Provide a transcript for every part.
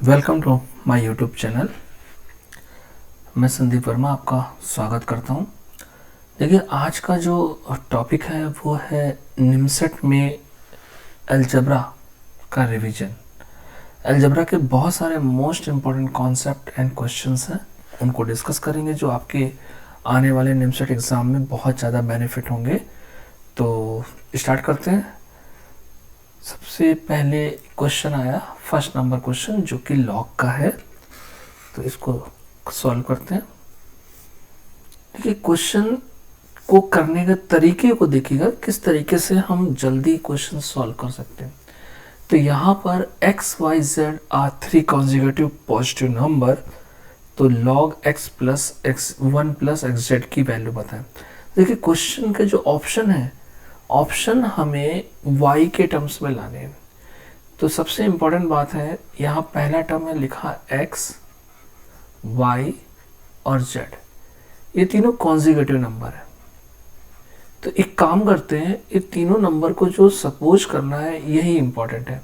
Welcome to my YouTube channel. मैं संदीप वर्मा आपका स्वागत करता हूं। देखिए, आज का जो टॉपिक है वो है निमसेट में अलजेब्रा का रिवीजन। अलजेब्रा के बहुत सारे most important concept and questions हैं, उनको डिस्कस करेंगे जो आपके आने वाले निमसेट एग्ज़ाम में बहुत ज़्यादा बेनिफिट होंगे। तो स्टार्ट करते हैं। सबसे पहले क्वेश्चन आया, फर्स्ट नंबर क्वेश्चन, जो कि लॉग का है, तो इसको सॉल्व करते हैं। देखिए, क्वेश्चन को करने के तरीके को देखिएगा, किस तरीके से हम जल्दी क्वेश्चन सॉल्व कर सकते हैं। तो यहाँ पर x, y, z are 3 consecutive positive number, तो log x plus x1 plus xz की वैल्यू बताएं। देखिए, क्वेश्चन के जो ऑप्शन है, ऑप्शन हमें y के टर्म्स में लाने हैं। तो सबसे इम्पोर्टेंट बात है, यहाँ पहला टर्म है लिखा x, y और z, ये तीनों कॉन्जिक्यूटिव नंबर है। तो एक काम करते हैं, ये तीनों नंबर को जो सपोज करना है यही इम्पोर्टेंट है।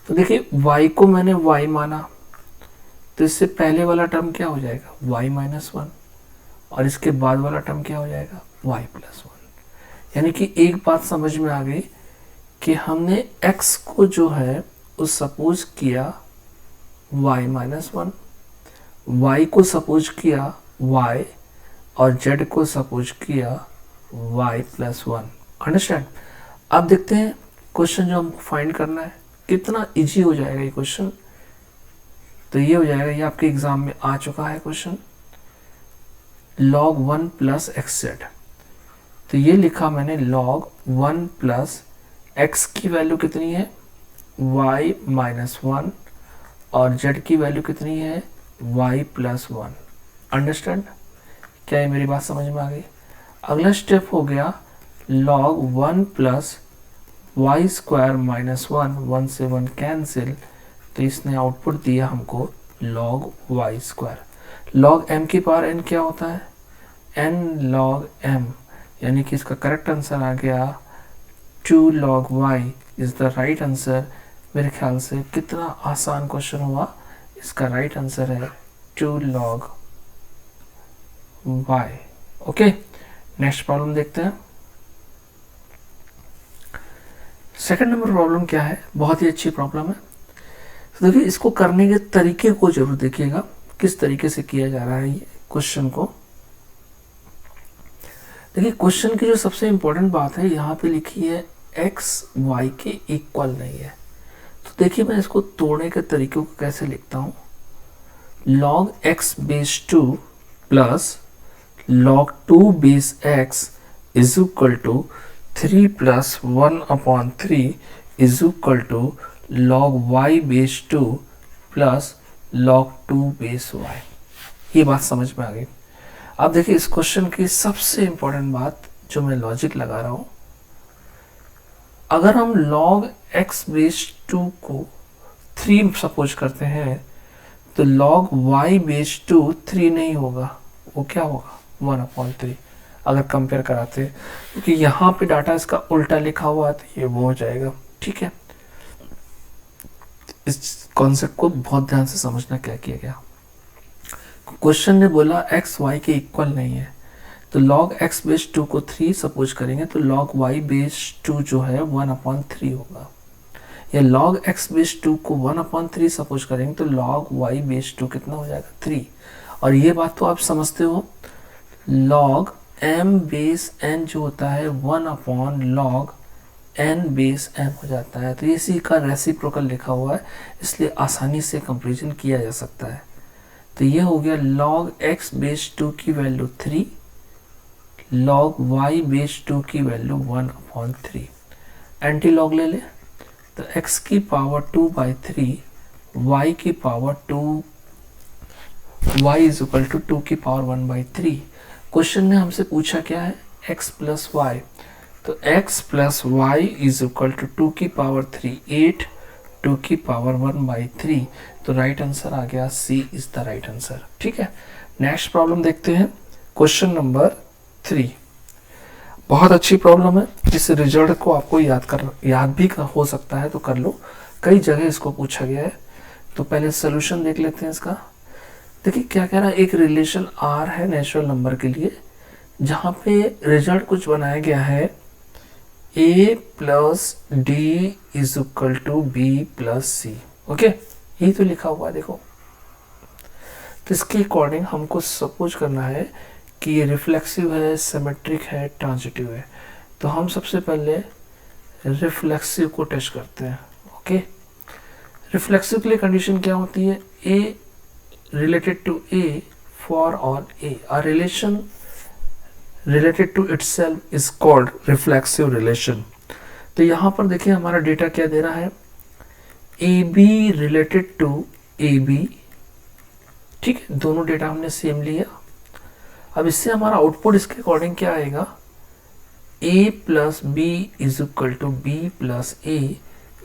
तो देखिए, y को मैंने y माना, तो इससे पहले वाला टर्म क्या हो जाएगा, y माइनस 1, और इसके बाद वाला टर्म क्या हो जाएगा, y प्लस 1। यानी कि एक बात समझ में आ गई कि हमने x को जो है उस सपोज किया y माइनस 1, y को सपोज किया y, और z को सपोज किया y प्लस 1। अंडरस्टैंड। अब देखते हैं क्वेश्चन जो हमको फाइंड करना है कितना इजी हो जाएगा ये क्वेश्चन। तो ये हो जाएगा, ये आपके एग्जाम में आ चुका है क्वेश्चन, log 1 प्लस xz। तो ये लिखा मैंने log 1 प्लस x की वैल्यू कितनी है, y माइनस 1, और z की वैल्यू कितनी है, y प्लस 1। अंडरस्टैंड। क्या ये मेरी बात समझ में आ गई। अगला स्टेप हो गया log 1 plus Y square minus 1, 1 से 1 कैंसिल, तो इसने आउटपुट दिया हमको log y square. log m की पावर n क्या होता है, n log m, यानी कि इसका करेक्ट आंसर आ गया 2 log y is the right answer. मेरे ख्याल से कितना आसान क्वेश्चन हुआ, इसका राइट आंसर है 2 log y। Okay, next problem देखते हैं। सेकंड नंबर प्रॉब्लम क्या है, बहुत ही अच्छी प्रॉब्लम है। तो देखिए, इसको करने के तरीके को जरूर देखिएगा, किस तरीके से किया जा रहा है ये क्वेश्चन को। देखिए, क्वेश्चन की जो सबसे इंपॉर्टेंट बात है, यहाँ पे लिखी है x y के इक्वल नहीं है। तो देखिए, मैं इसको तोड़ने के तरीके को कैसे लिखता हूँ, log x base 2 plus log 2 base x is equal to 3 plus 1 upon 3 is equal to log y base 2 plus log 2 base y। ये बात समझ में आ गई। अब देखिए, इस क्वेश्चन की सबसे इंपॉर्टेंट बात जो मैं लॉजिक लगा रहा हूं, अगर हम log x बेस 2 को 3 सपोज करते हैं, तो log y बेस 2 3 नहीं होगा, वो क्या होगा 1 अपॉन 3। अगर कंपेयर कराते हैं, क्योंकि यहाँ पे डाटा इसका उल्टा लिखा हुआ है, तो ये वो हो जाएगा। ठीक है, इस कॉन्सेप्ट को बहुत ध्यान से समझना क्या किया गया। क्वेश्चन ने बोला x y के इक्वल नहीं है, तो log x बेस 2 को 3 सपोज करेंगे, तो log y बेस 2 जो है 1 अपॉन 3 होगा। या log x बेस 2 को 1 अपॉन 3 सपोज करेंगे, तो log y बेस 2 कितना हो जाएगा, 3। और ये बात तो आप समझते हो, log m बेस n जो होता है 1 upon log n base m हो जाता है। तो इसी का रेसिप्रोकल लिखा हुआ है, इसलिए आसानी से कंपेरिजन किया जा सकता है। तो ये हो गया log x बेस 2 की वैल्यू 3, log y बेस 2 की वैल्यू 1 अपॉन 3। एंटी लॉग ले ले, तो x की पावर 2/3, y की power 2, y is equal to 2 की पावर 1/3। क्वेश्चन ने हमसे पूछा क्या है, x प्लस वाई, तो x plus Y is equal to 2 की पावर 3 8, 2 की पावर 1/3। तो राइट आंसर आ गया, C is the right answer. ठीक है, नेक्स्ट प्रॉब्लम देखते हैं, क्वेश्चन नंबर 3। बहुत अच्छी प्रॉब्लम है, इस रिजल्ट को आपको याद भी हो सकता है तो कर लो, कई जगह इसको पूछा गया है। तो पहले सोल्यूशन देख लेते हैं इसका। देखिए क्या कह रहा है, एक रिलेशन आर है नेचुरल नंबर के लिए, जहाँ पे रिजल्ट कुछ बनाया गया है a plus D is equal to B plus C. Okay, यही तो लिखा हुआ है देखो। तो इसके अकॉर्डिंग हमको सपोज करना है कि ये रिफ्लेक्सिव है, सिमेट्रिक है, ट्रांजिटिव है। तो हम सबसे पहले रिफ्लेक्सिव को टेस्ट करते हैं। ओके, रिफ्लेक्सिव के लिए कंडीशन क्या होती है, A related to A for all A, a relation related to itself is called reflexive relation. तो यहाँ पर देखिए हमारा डेटा क्या दे रहा है, A B related to A B. ठीक है, दोनों डेटा हमने सेम लिया। अब इससे हमारा आउटपुट इसके अकॉर्डिंग क्या आएगा, a plus B is equal to B plus A,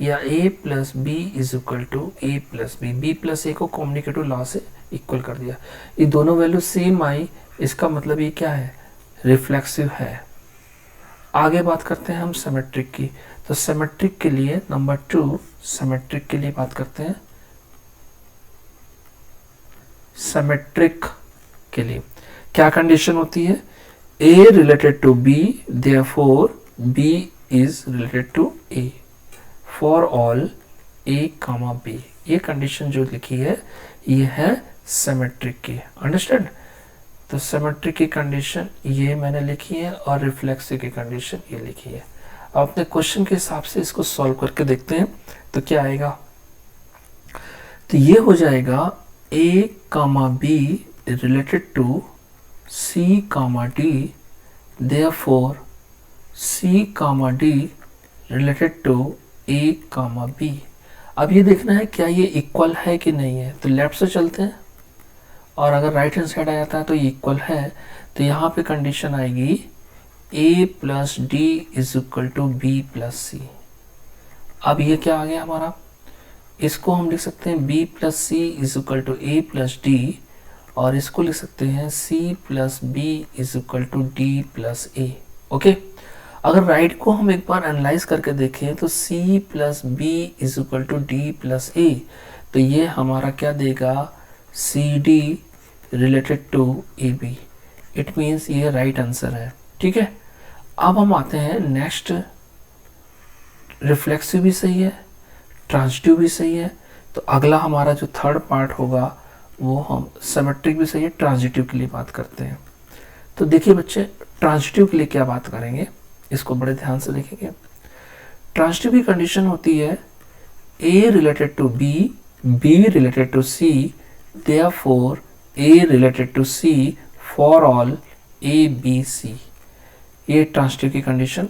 या a plus B is equal to A plus B. B plus A को कॉम्युनिकेटिव लॉ से इक्वल कर दिया, ये दोनों वैल्यू सेम आई, इसका मतलब ये क्या है, रिफ्लेक्सिव है। आगे बात करते हैं हम सिमेट्रिक की। तो सिमेट्रिक के लिए नंबर 2, सिमेट्रिक के लिए बात करते हैं। सिमेट्रिक के लिए क्या कंडीशन होती है, a related to b, therefore b is related to a for all a, b। ये कंडीशन जो लिखी है ये है सिमेट्रिक की। अंडरस्टैंड? तो सिमेट्रिक की कंडीशन ये मैंने लिखी है और रिफ्लेक्सिव की कंडीशन ये लिखी है। अब अपने क्वेश्चन के हिसाब से इसको सॉल्व करके देखते हैं तो क्या आएगा। तो ये हो जाएगा a, b related to C, D, therefore C, D related to A, B। अब ये देखना है क्या ये इक्वल है कि नहीं है। तो लेफ्ट से चलते हैं और अगर राइट हैंड साइड आ जाता है तो ये इक्वल है। तो यहाँ पे कंडीशन आएगी A plus D is equal to B plus C. अब ये क्या आ गया हमारा, इसको हम लिख सकते हैं B plus C is equal to A plus D, और इसको लिख सकते हैं C plus B is equal to D plus A. Okay, अगर राइट को हम एक बार एनालाइज करके देखें तो C plus B is equal to D plus A, तो ये हमारा क्या देगा, C D related to A B. It means ये राइट आंसर है। ठीक है, अब हम आते हैं नेक्स्ट, रिफ्लेक्सिव भी सही है, ट्रांजिटिव भी सही है। तो अगला हमारा जो थर्ड पार्ट होगा वो हम सिमेट्रिक भी सही है, ट्रांजिटिव के लिए बात करते हैं। तो देखिए बच्चे, ट्रांजिटिव के लिए क्या बात करेंगे, इसको बड़े ध्यान से देखेंगे। ट्रांजिटिव की कंडीशन होती है A related to B, B related to C, therefore A related to C for all A, B, C। ये ट्रांजिटिव की कंडीशन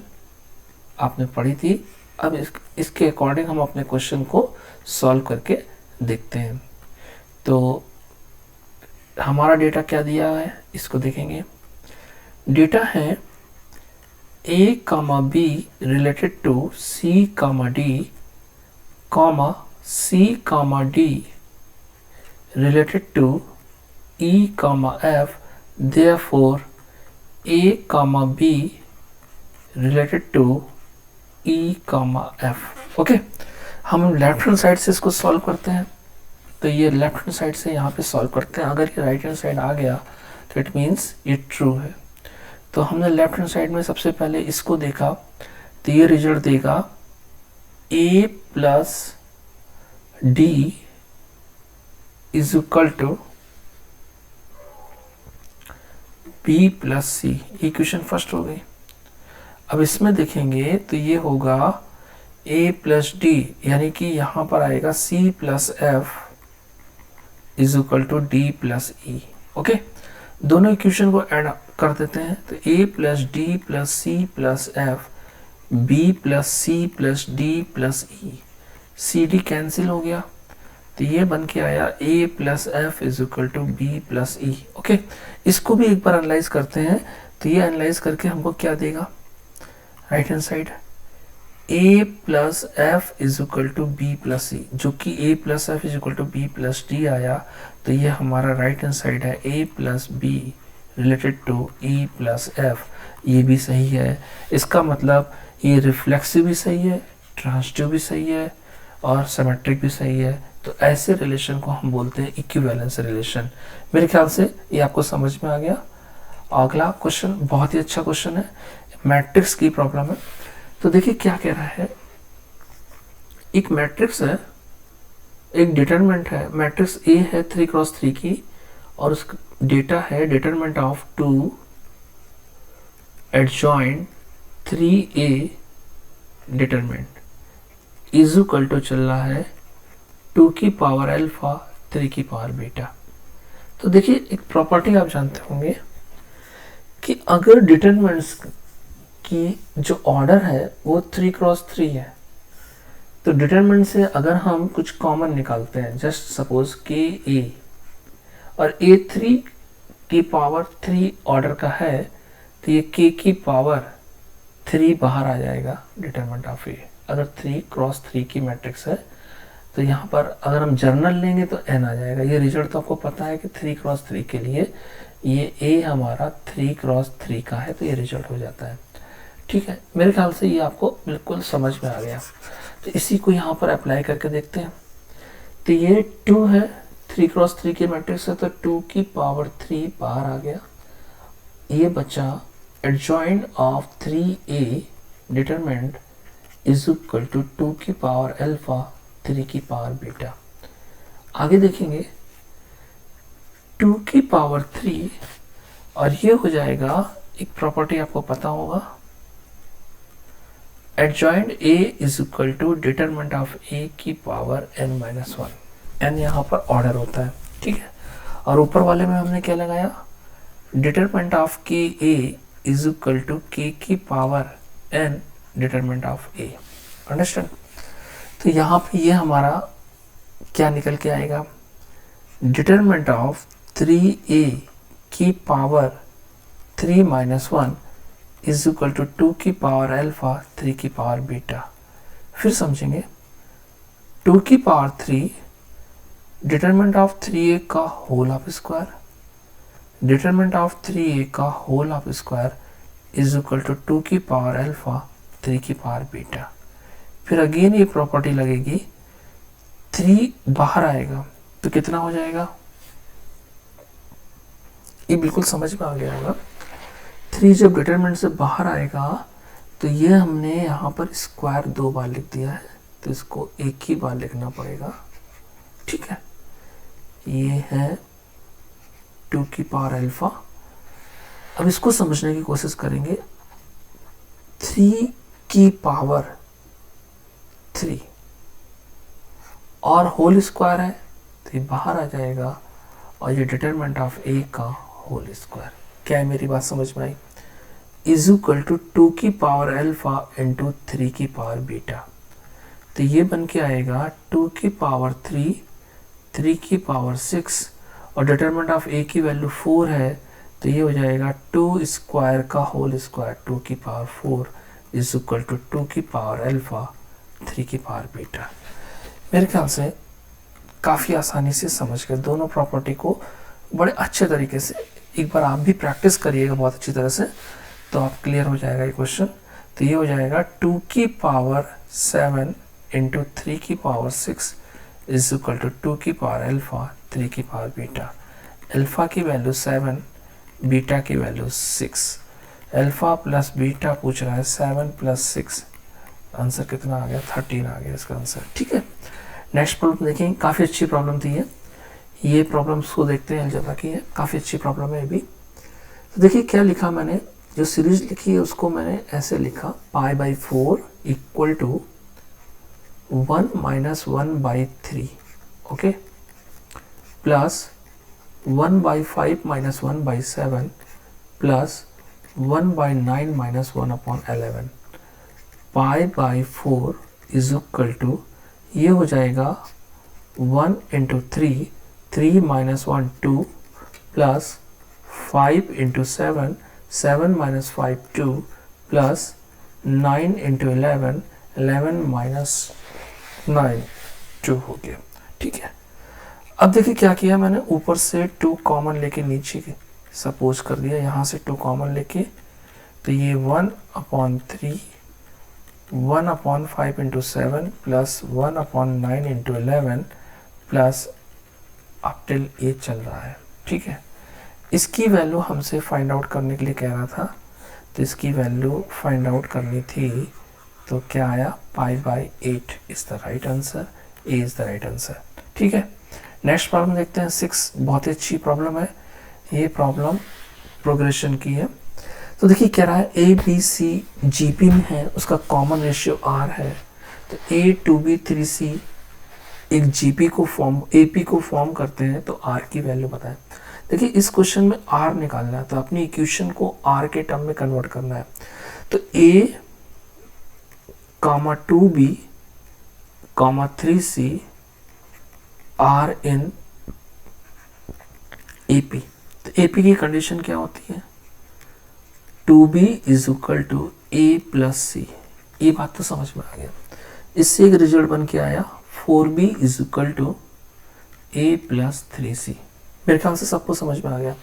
आपने पढ़ी थी। अब इसके अकॉर्डिंग हम अपने क्वेश्चन को सॉल्व करके देखते हैं। तो हमारा डेटा क्या दिया है इसको देखेंगे। डेटा है A, B related to C, D, C, D related to E, F, therefore A, B related to E, F। Okay, हम लेफ्ट हैंड साइड से इसको सॉल्व करते हैं। तो ये लेफ्ट हैंड साइड से यहाँ पे सॉल्व करते हैं। अगर ये राइट हैंड साइड आ गया तो इट मीन्स ये ट्रू है। तो हमने लेफ्ट हैंड साइड में सबसे पहले इसको देखा, तो ये रिजल्ट देगा A plus D is equal to B plus C. Equation first हो गई। अब इसमें देखेंगे तो ये होगा A प्लस डी, यानी कि यहाँ पर आएगा C plus F is equal to D plus E. Okay, दोनों इक्वेशन को ऐड कर देते हैं। तो A plus D plus C plus F, B plus C plus D plus E, C D cancel हो गया। तो ये बन के आया A plus F is equal to B plus E. Okay, इसको भी एक बार एनालाइज करते हैं। तो ये एनालाइज करके हमको क्या देगा, right hand side A plus F is equal to B plus C, जो कि A plus F is equal to B plus D आया। तो ये हमारा राइट हैंड साइड है A plus B related to E plus F, ये भी सही है। इसका मतलब ये रिफ्लेक्सिव भी सही है, ट्रांजिटिव भी सही है और सिमेट्रिक भी सही है। तो ऐसे रिलेशन को हम बोलते हैं इक्विवेलेंस रिलेशन। मेरे ख्याल से ये आपको समझ में आ गया। अगला क्वेश्चन बहुत ही अच्छा क्वेश्चन है, मैट्रिक्स की प्रॉब्लम है। तो देखिए क्या कह रहा है, एक मैट्रिक्स है, एक डिटरमिनेंट है, मैट्रिक्स ए है 3x3 की, और उसका डेटा है determinant of 2 adjoint 3a determinant is equal to चल रहा है 2 की पावर अल्फा 3 की पावर बीटा। तो देखिए एक प्रॉपर्टी आप जानते होंगे कि अगर डिटरमिनेंट्स की जो ऑर्डर है वो 3x3 है, तो डिटरमिनेंट से अगर हम कुछ कॉमन निकालते हैं, जस्ट सपोज के ए, और ए 3 की पावर 3 ऑर्डर का है, तो ये के की पावर 3 बाहर आ जाएगा डिटरमिनेंट ऑफ ए। अगर 3x3 की मैट्रिक्स है तो यहाँ पर अगर हम जर्नल लेंगे तो n आ जाएगा। ये रिजल्ट तो आपको पता है कि 3x3 के लिए ये a हमारा 3x3 का है, तो ये रिजल्ट हो जाता है। ठीक है, मेरे ख्याल से ये आपको बिल्कुल समझ में आ गया। तो इसी को यहाँ पर अप्लाई करके देखते हैं। तो ये 2 है, 3x3 की मैट्रिक्स है, तो 2 की पावर 3 बाहर आ गया। ये बचा adjoint of 3a determinant is equal to 2 की पावर अल्फा 3 की पावर बीटा। आगे देखेंगे 2 की पावर 3, और ये हो जाएगा, एक प्रॉपर्टी आपको पता होगा, adjoint a is equal to determinant of a की पावर n-1। n यहाँ पर ऑर्डर होता है, ठीक है। और ऊपर वाले में हमने क्या लगाया, determinant of K a is equal to k की power n determinant of a। Understand? तो यहाँ पे ये हमारा क्या निकल के आएगा, डिटरमिनेंट ऑफ 3a की पावर 3-1 इज इक्वल टू 2 की पावर अल्फा 3 की पावर बीटा। फिर समझेंगे 2 की पावर 3 डिटरमिनेंट ऑफ 3a का whole of square, determinant of 3a का whole of square is equal to 2 की पावर अल्फा 3 की पावर बीटा। फिर अगेन ये प्रॉपर्टी लगेगी, 3 बाहर आएगा तो कितना हो जाएगा, ये बिल्कुल समझ में आ गया होगा। 3 जब डिटरमिनेंट से बाहर आएगा तो ये हमने यहाँ पर स्क्वायर 2 बार लिख दिया है, तो इसको एक ही बार लिखना पड़ेगा, ठीक है। ये है 2 की पावर अल्फा। अब इसको समझने की कोशिश करेंगे, 3 की पावर 3 और होल स्क्वायर है तो ये बाहर आ जाएगा, और ये डिटरमिनेंट ऑफ a का होल स्क्वायर। क्या है, मेरी बात समझ में आई? इज इक्वल टू 2 की पावर अल्फा इंटू 3 की पावर बीटा। तो ये बन के आएगा 2 की पावर 3, 3 की पावर 6, और डिटरमिनेंट ऑफ a की वैल्यू 4 है, तो ये हो जाएगा 2 स्क्वायर का होल स्क्वायर 2 की पावर 4 इज इक्वल टू 2 की पावर अल्फा 3 की पावर बीटा। मेरे ख्याल से काफ़ी आसानी से समझ गए दोनों प्रॉपर्टी को बड़े अच्छे तरीके से। एक बार आप भी प्रैक्टिस करिएगा बहुत अच्छी तरह से, तो आप क्लियर हो जाएगा ये क्वेश्चन। तो ये हो जाएगा 2 की पावर 7 इंटू 3 की पावर 6 इज इक्वल टू 2 की पावर अल्फा 3 की पावर बीटा। अल्फा की वैल्यू 7, बीटा की वैल्यू 6। अल्फा प्लस बीटा पूछ रहा है, 7 प्लस 6, आंसर कितना आ गया, 13 आ गया इसका आंसर, ठीक है। नेक्स्ट प्रॉब्लम देखेंगे, काफ़ी अच्छी प्रॉब्लम थी ये प्रॉब्लम को देखते हैं अलजेब्रा की है, काफ़ी अच्छी प्रॉब्लम है ये भी। तो देखिए क्या लिखा मैंने, जो सीरीज लिखी है उसको मैंने ऐसे लिखा, π/4 equal to 1 - 1/3, okay, plus 1/5 - 1/7 plus 1/9 - 1/11। π/4 is equal to, ये हो जाएगा 1 into 3, 3 - 1 2, plus 5 into 7, 7 - 5 2, plus 9 into 11, 11 - 9 2 हो गया, ठीक है। अब देखिए क्या किया मैंने, ऊपर से 2 कॉमन लेके नीचे सपोज कर दिया, यहाँ से 2 कॉमन लेके, तो ये 1/3, 1/5 into 7 plus 1/9 into 11 plus up till a चल रहा है, ठीक है। इसकी वैल्यू हमसे फाइंड आउट करने के लिए कह रहा था, तो इसकी वैल्यू फाइंड आउट करनी थी, तो क्या आया, π/8 is the right answer, A is the right answer, ठीक है। नेक्स्ट प्रॉब्लम देखते हैं 6, बहुत ही अच्छी प्रॉब्लम है, ये प्रॉब्लम प्रोग्रेशन की है। तो देखिए कह रहा है ए बी सी जीपी में है, उसका कॉमन रेशियो आर है, तो ए 2b 3c एक जीपी को फॉर्म, एपी को फॉर्म करते हैं, तो आर की वैल्यू बताएं। देखिए इस क्वेश्चन में आर निकालना है, तो अपनी इक्वेशन को आर के टर्म में कन्वर्ट करना है। तो A comma 2b comma 3c are in AP. तो एपी की कंडीशन क्या होती है, 2b is equal to A plus C. ये बात तो समझ में आ गया। इससे एक रिजल्ट बन के आया 4b is equal to A plus 3c। मेरे ख्याल से सबको समझ में आ गया,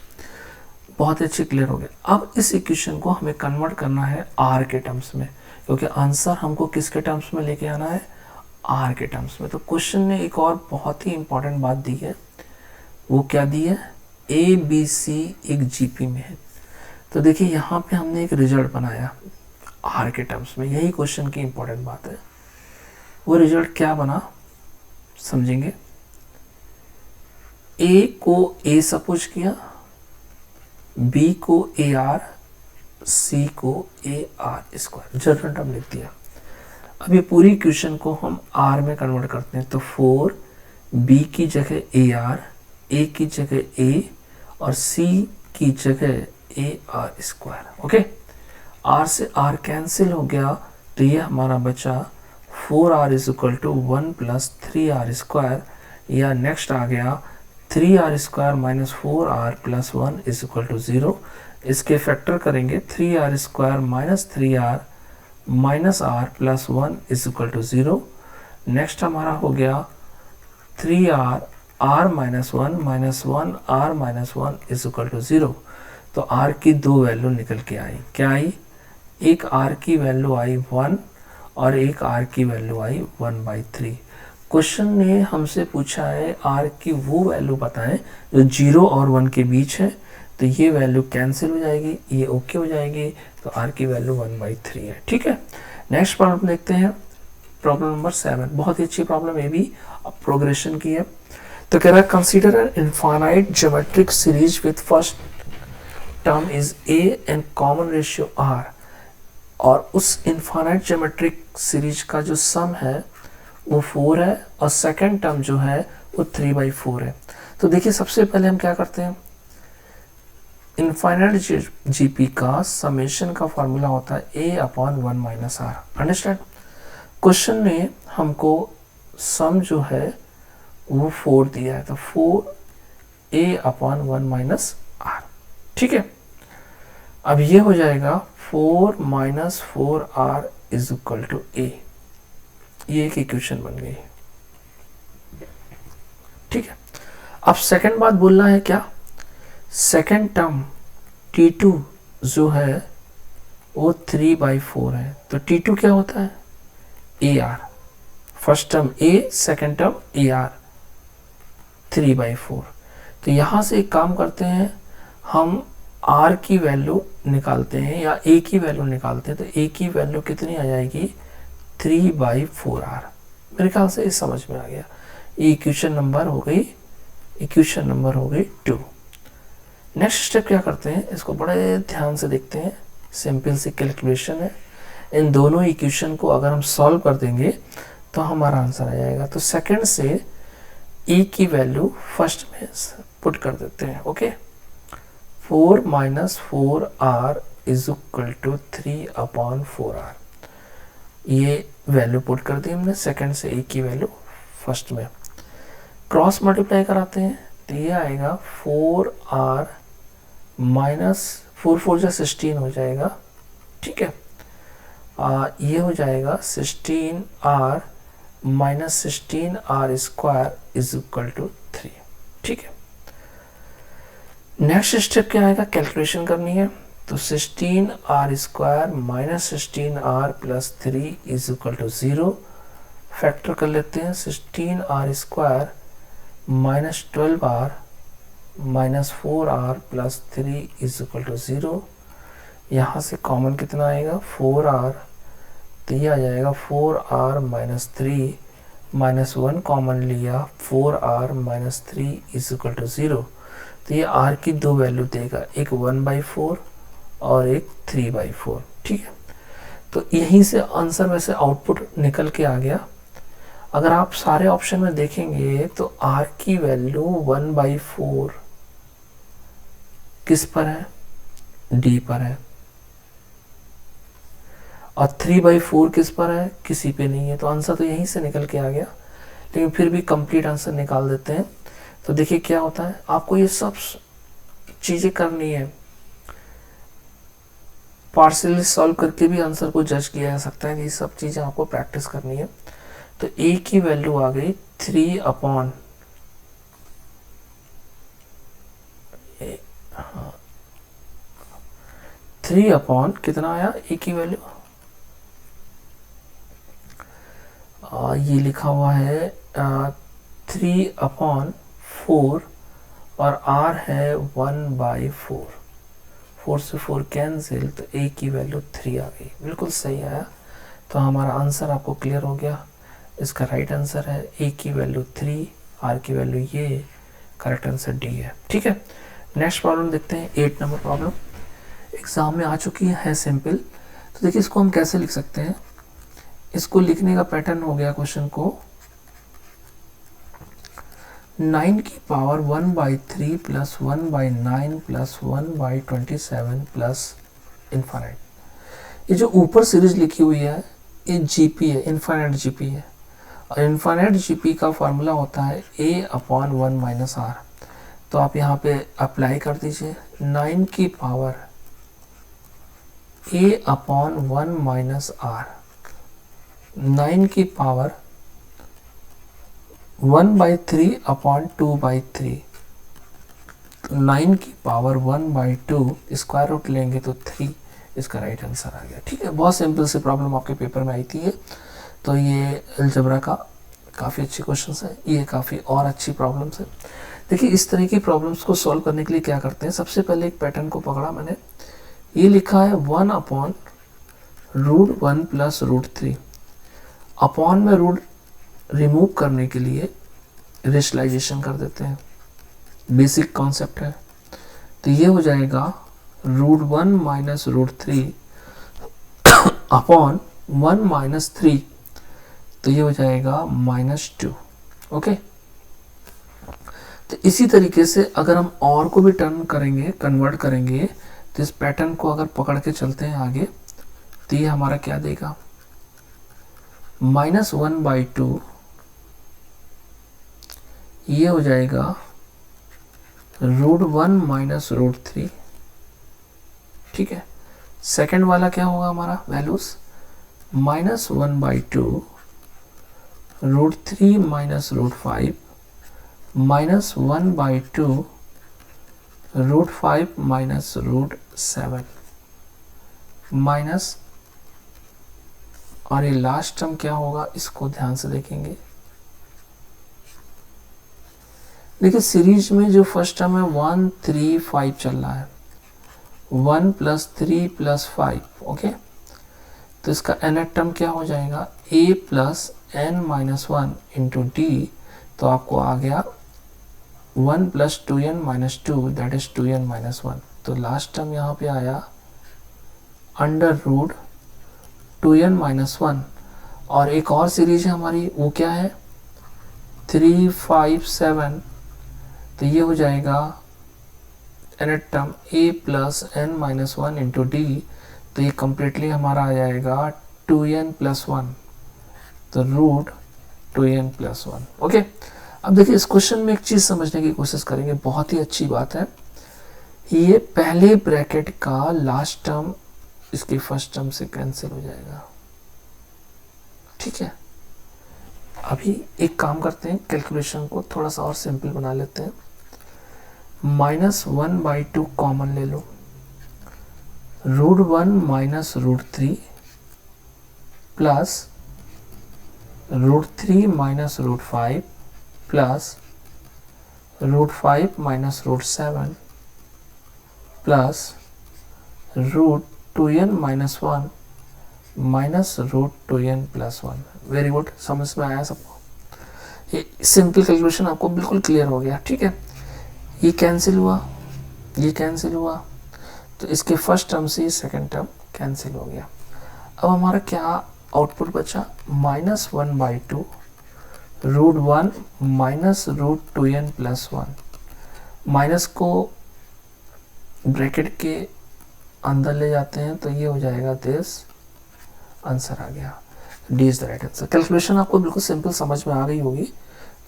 बहुत अच्छे क्लियर हो गया। अब इस इक्वेशन को हमें कन्वर्ट करना है आर के टर्म्स में, क्योंकि आंसर हमको किसके टर्म्स में लेके आना है, आर के टर्म्स में। तो क्वेश्चन ने एक और बहुत ही इंपॉर्टेंट बात दी है, वो क्या दी है, ए बी सी एक जीपी में है। तो देखिए यहाँ पे हमने एक रिजल्ट बनाया आर के टर्म्स में, यही क्वेश्चन की इंपॉर्टेंट बात है। वो रिजल्ट क्या बना समझेंगे। ए को ए सपोज किया, बी को ए आर, सी को ए आर स्क्वायर, जनरल टर्म लिख दिया। अब ये पूरी इक्वेशन को हम आर में कन्वर्ट करते हैं, तो 4 बी की जगह ए आर, ए की जगह ए और सी की जगह A R square. Okay, R से आर कैंसिल हो गया, तो ये हमारा बचा 4r is equal to 1 plus 3r square, या नेक्स्ट आ गया 3r square minus 4r plus 1 is equal to 0। इसके फैक्टर करेंगे, 3r square minus 3r minus r plus 1 is equal to 0। Next हमारा हो गया 3r r minus 1 minus 1 r minus 1 is equal to 0। तो r की दो वैल्यू निकल के आई, क्या आई, एक r की वैल्यू आई 1 और एक r की वैल्यू आई 1/3। क्वेश्चन ने हमसे पूछा है r की वो वैल्यू बताएं जो 0 और 1 के बीच है, तो ये वैल्यू कैंसिल हो जाएगी, ये ओके हो जाएगी, तो r की वैल्यू 1/3 है, ठीक है। नेक्स्ट प्रॉब्लम देखते हैं, प्रॉब्लम नंबर 7, बहुत ही अच्छी प्रॉब्लम, ये भी प्रोग्रेशन की है। तो कह रहा है consider an infinite geometric series with first term is a and common ratio r, और उस इनफाइनाइट ज्योमेट्रिक सीरीज का जो सम है वो 4 है और सेकंड टर्म जो है वो 3/4 है। तो देखिए सबसे पहले हम क्या करते हैं, इनफाइनाइट जीपी का समेशन का फॉर्मूला होता है a/1 minus r। Understand, question ने हमको सम जो है वो 4 दिया है, तो 4a/1 माइनस r, ठीक है। अब ये हो जाएगा 4 minus 4r is equal to a, ये एक इक्वेशन बन गई, ठीक है। अब सेकंड बात बोलना है क्या, सेकंड टर्म t2 जो है वो 3/4 है, तो t2 क्या होता है, ar, first term a, second term ar, 3/4। तो यहां से एक काम करते हैं, हम r की वैल्यू निकालते हैं या a की वैल्यू निकालते हैं, तो a की वैल्यू कितनी आ जाएगी, 3/4r। मेरे ख्याल से ये समझ में आ गया, ये इक्वेशन नंबर हो गई, इक्वेशन नंबर हो गई 2। नेक्स्ट स्टेप क्या करते हैं, इसको बड़े ध्यान से देखते हैं, सिंपल सी कैलकुलेशन है। इन दोनों इक्वेशन को अगर हम सॉल्व कर देंगे तो हमारा आंसर आ जाएगा। तो सेकंड से e की वैल्यू फर्स्ट में पुट कर देते हैं, okay. 4 minus 4r is equal to 3/4r, ये वैल्यू पुट कर दी हमने, सेकंड से e की वैल्यू फर्स्ट में, क्रॉस मल्टीप्लाई कराते हैं, तो ये आएगा 4r माइनस 4 जा 16 हो जाएगा, ठीक है। ये हो जाएगा 16r minus 16r square is equal to 3, ठीक है। नेक्स्ट स्टेप क्या आएगा, कैलकुलेशन करनी है, तो 16r square minus 16r plus 3 is equal to 0। Factor कर लेते हैं, 16r square -12r -4r plus 3 is equal to 0। यहाँ से कॉमन कितना आएगा 4r, तो ये आ जाएगा 4r माइनस 3 -1 कॉमन लिया 4r minus 3 is equal to 0। तो ये r की दो वैल्यू देगा, एक 1/4 और एक 3/4। ठीक है, तो यहीं से आंसर में से आउटपुट निकल के आ गया। अगर आप सारे ऑप्शन में देखेंगे तो r की वैल्यू 1/4 किस पर है, d पर है, और 3/4 किस पर है, किसी पे नहीं है। तो आंसर तो यहीं से निकल के आ गया, लेकिन फिर भी कंप्लीट आंसर निकाल देते हैं। तो देखिए क्या होता है, आपको ये सब चीजें करनी है। पार्शियली सॉल्व करके भी आंसर को जज किया जा सकता है, ये सब चीजें आपको प्रैक्टिस करनी है। तो a की वैल्यू आ गई 3 अपॉन 3 अपॉन कितना आया a की वैल्यू, ये लिखा हुआ है 3 अपॉन 4 और r है 1/4। 4 से 4 कैंसिल, तो a की वैल्यू 3 आ गई, बिल्कुल सही आया। तो हमारा आंसर आपको क्लियर हो गया। इसका राइट आंसर है a की वैल्यू 3, r की वैल्यू ये, करेक्ट आंसर d है। ठीक है, नेक्स्ट प्रॉब्लम देखते हैं। 8 नंबर प्रॉब्लम एग्जाम में आ चुकी है सिंपल। तो देखिए इसको हम कैसे लिख सकते हैं। इसको लिखने का पैटर्न हो गया क्वेश्चन को 9 की power 1/3 plus 1/9 plus 1/27 plus infinite. ये जो ऊपर सीरीज लिखी हुई है ये जीपी है, इनफाइनाइट जीपी है, और इनफाइनाइट जीपी का फॉर्मूला होता है a अपॉन 1 माइनस r। तो आप यहाँ पे अप्लाई कर दीजिए 9 की power a upon 1 minus r, 9 की पावर 1/3 अपॉन 2/3, 9 की पावर 1/2, स्क्वायर रूट लेंगे तो 3, इसका राइट आंसर आ गया। ठीक है, बहुत सिंपल सी प्रॉब्लम आपके पेपर में आई थी ये। तो ये अलजेब्रा का काफ़ी अच्छी क्वेश्चंस है, ये काफ़ी और अच्छी प्रॉब्लम्स है। देखिए इस तरह की प्रॉब्लम्स को सॉल्व करने के लिए क्या करते हैं, सबसे पहले एक पैटर्न को पकड़ा मैंने, ये लिखा है 1 अपॉन √1 प्लस √3। अपॉन में रूट रिमूव करने के लिए रेशनलाइजेशन कर देते हैं, बेसिक कॉन्सेप्ट है। तो ये हो जाएगा √1 माइनस √3 अपॉन 1 माइनस 3, तो ये हो जाएगा -2। ओके, तो इसी तरीके से अगर हम और को भी टर्न करेंगे, कन्वर्ट करेंगे, तो इस पैटर्न को अगर पकड़ के चलते हैं आगे, तो ये हमारा क्या देगा -1/2, ये हो जाएगा √1 माइनस √3। ठीक है, सेकंड वाला क्या होगा हमारा वैल्यूज, -1/2 √3 माइनस √5 -1/2 √5 माइनस √7 माइनस, और ये लास्ट टर्म क्या होगा, इसको ध्यान से देखेंगे। देखिए सीरीज में जो फर्स्ट टर्म है 1 3 5 चल रहा है, 1 + 3 + 5। ओके, तो इसका nth टर्म क्या हो जाएगा, a + n-1 इंटू डी। तो आपको आ गया 1 + 2n-2, दैट इज 2n-1। तो लास्ट टर्म यहाँ पे आया √2n-1। और एक और सीरीज है हमारी, वो क्या है 3 5 7। तो ये हो जाएगा nth term a + n-1 into D. तो ये कंप्लीटली हमारा आ जाएगा 2n+1, तो √2n+1। ओके, अब देखिए इस क्वेश्चन में एक चीज समझने की कोशिश करेंगे, बहुत ही अच्छी बात है। ये पहले ब्रैकेट का लास्ट टर्म इसकी फर्स्ट टर्म से कैंसिल हो जाएगा। ठीक है, अभी एक काम करते हैं, कैलकुलेशन को थोड़ा सा और सिंपल बना लेते हैं। -1/2 कॉमन ले लो, √1 minus √3 plus √3 minus √5 plus √5 minus √7 plus √2n minus 1 minus √2n plus 1। Very good, समझ में आया सबको? ये सिंपल कैलकुलेशन आपको बिल्कुल क्लियर हो गया, ठीक है। ये कैंसिल हुआ, ये कैंसिल हुआ, तो इसके फर्स्ट टर्म से ये सेकेंड टर्म कैंसिल हो गया। अब हमारा क्या आउटपुट बचा? -1/2 √1 माइनस √2n प्लस 1। माइनस को ब्रैकेट के अंदर ले जाते हैं तो ये हो जाएगा दिस। आंसर आ गया, D is the right answer. Calculation आपको बिल्कुल सिंपल समझ में आ गई होगी,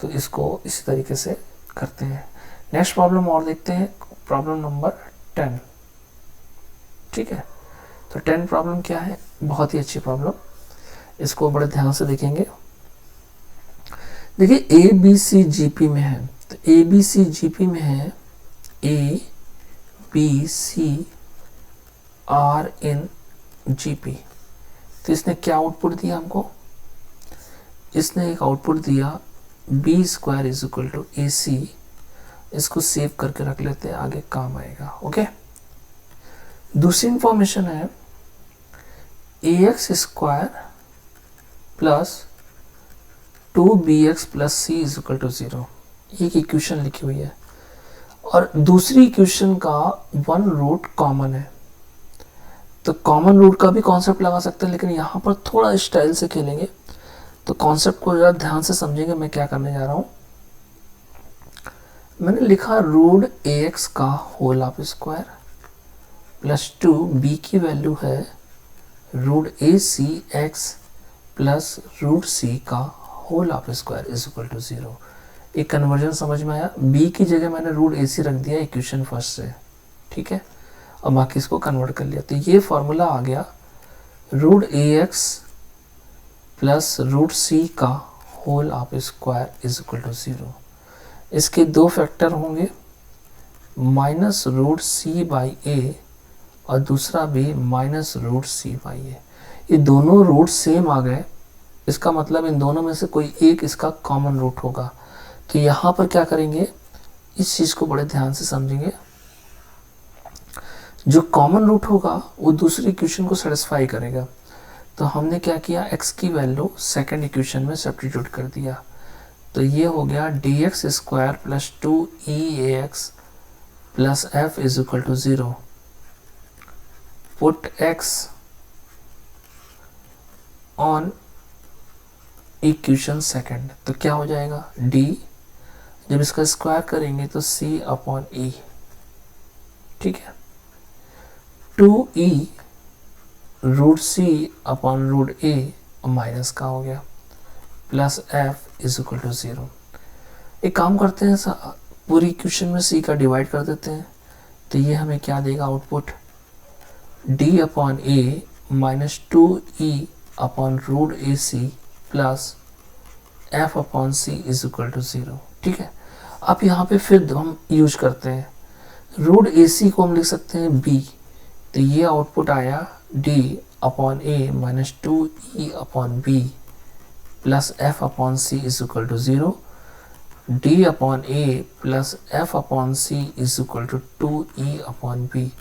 तो इसको इसी तरीके से करते हैं। नेक्स्ट प्रॉब्लम और देखते हैं, प्रॉब्लम नंबर 10, ठीक है। तो 10 प्रॉब्लम क्या है? बहुत ही अच्छी प्रॉब्लम, इसको बड़े ध्यान से देखेंगे। देखिए ए बी सी जीपी में है, तो ए बी सी जीपी में है, A B C are in GP. तो इसने क्या आउटपुट दिया हमको? इसने एक आउटपुट दिया B square is equal to A C. इसको सेव करके रख लेते हैं, आगे काम आएगा, ओके। दूसरी इंफॉर्मेशन है A X square plus 2bx plus C is equal to 0। एक इक्वेशन लिखी हुई है और दूसरी इक्वेशन का 1 रूट कॉमन है, तो कॉमन रूट का भी कॉन्सेप्ट लगा सकते हैं, लेकिन यहाँ पर थोड़ा स्टाइल से खेलेंगे। तो कॉन्सेप्ट को ज़रा ध्यान से समझेंगे मैं क्या करने जा रहा हूँ। मैंने लिखा रूट ए एक्स का whole of square plus 2 B की वैल्यू है root A C X plus root C का whole of square is equal to 0। एक कन्वर्जन समझ में आया? बी की जगह मैंने रूट ए सी रख दिया इक्वेशन फर्स्ट से, ठीक है, और बाकी इसको कन्वर्ट कर लिया। तो ये फॉर्मूला आ गया root A X plus root C का whole of square is equal to 0। इसके दो फैक्टर होंगे, minus root C by A और दूसरा भी minus root C by A. ये दोनों रूट सेम आ गए, इसका मतलब इन दोनों में से कोई एक इसका कॉमन रूट होगा। तो यहाँ पर क्या करेंगे, इस चीज़ को बड़े ध्यान से समझेंगे। जो कॉमन रूट होगा वो दूसरी इक्वेशन को सेटिस्फाई करेगा। तो हमने क्या किया, x की वैल्यू सेकेंड इक्वेशन में सब्स्टिट्यूट कर दिया। तो ये हो गया D X square plus 2e(ax) plus F is equal to 0। Put x on equation second, तो क्या हो जाएगा d, जब इसका स्क्वायर करेंगे तो c अपॉन e, ठीक है। 2e root C upon root A minus का हो गया plus F is equal to 0। एक काम करते हैं, पूरी इक्वेशन में c का डिवाइड कर देते हैं, तो ये हमें क्या देगा output, d upon A minus 2e upon root A C plus F upon C is equal to 0, ठीक है। अब यहाँ पे फिर हम यूज करते हैं, रूट ए सी को हम लिख सकते हैं b, तो ये आउटपुट आया d upon A minus 2e upon B plus F upon C is equal to 0। d upon A plus F upon C is equal to 2e upon B.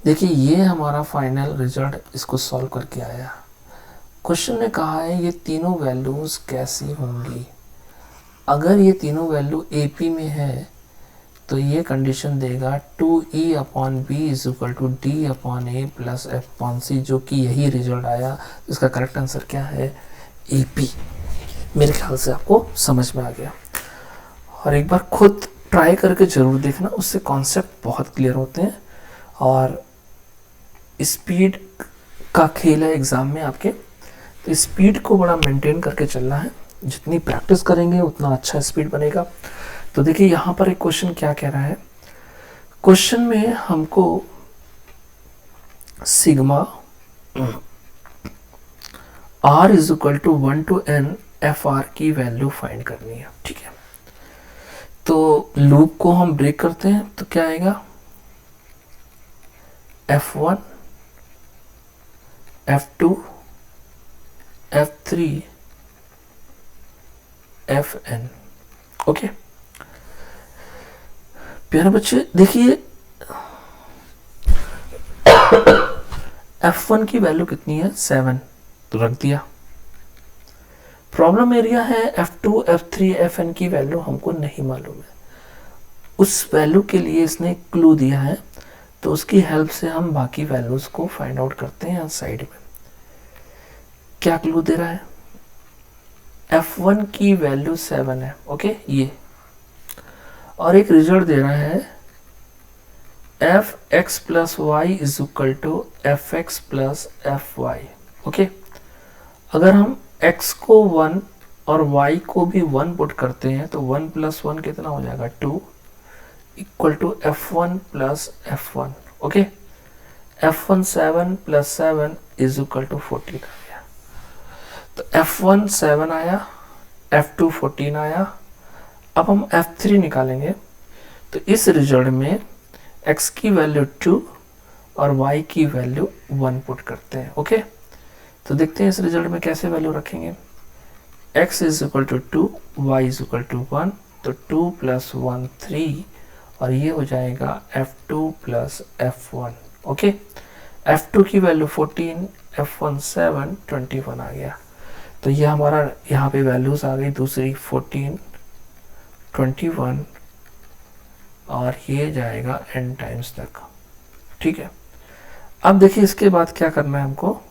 देखिए ये हमारा फाइनल रिजल्ट, इसको solve करके आया। Question ने कहा है ये तीनों वैल्यूज कैसी होंगी। अगर ये तीनों वैल्यू AP में है तो ये कंडीशन देगा 2e upon B is equal to D upon A plus F upon C, जो कि यही रिजल्ट आया। इसका करेक्ट आंसर क्या है, AP। मेरे ख्याल से आपको समझ में आ गया, और एक बार खुद ट्राई करके ज़रूर देखना, उससे कॉन्सेप्ट बहुत क्लियर होते हैं। और स्पीड का खेल है एग्ज़ाम में आपके, तो स्पीड को बड़ा मेंटेन करके चलना है। जितनी प्रैक्टिस करेंगे उतना अच्छा स्पीड बनेगा। तो देखिए यहाँ पर एक क्वेश्चन क्या कह रहा है, क्वेश्चन में हमको sigma r is equal to 1 to n fr की वैल्यू फाइंड करनी है, ठीक है। तो लूप को हम ब्रेक करते हैं, तो क्या आएगा, f1 f2 f3 fn, okay. प्यारे बच्चे देखिए F1 की वैल्यू कितनी है 7, तो रख दिया। प्रॉब्लम एरिया है F2, F3, Fn की वैल्यू हमको नहीं मालूम है, उस वैल्यू के लिए इसने क्लू दिया है, तो उसकी हेल्प से हम बाकी वैल्यूज को फाइंड आउट करते हैं। यहाँ साइड में क्या क्लू दे रहा है, F1 की वैल्यू 7 है, ओके ये, और एक रिजल्ट दे रहा है fx plus Y is equal to fx plus fy, okay. अगर हम x को 1 और y को भी 1 पुट करते हैं तो 1 प्लस 1 कितना हो जाएगा 2 equal to f1 plus f1, okay. f1 7 plus 7 is equal to 14 आ गया, तो f1 7 आया, f2 14 आया। अब हम f3 निकालेंगे, तो इस रिजल्ट में x की वैल्यू 2 और y की वैल्यू 1 पुट करते हैं, ओके। तो देखते हैं इस रिजल्ट में कैसे वैल्यू रखेंगे। x is equal to 2, y is equal to 1, तो 2 प्लस 1 3, और ये हो जाएगा f2 plus f1, okay. f2 की वैल्यू 14, f1 7, 21 आ गया। तो ये हमारा यहाँ पे वैल्यूज आ गई, दूसरी 14, 21, और ये जाएगा n टाइम्स तक, ठीक है। अब देखिए इसके बाद क्या करना है हमको,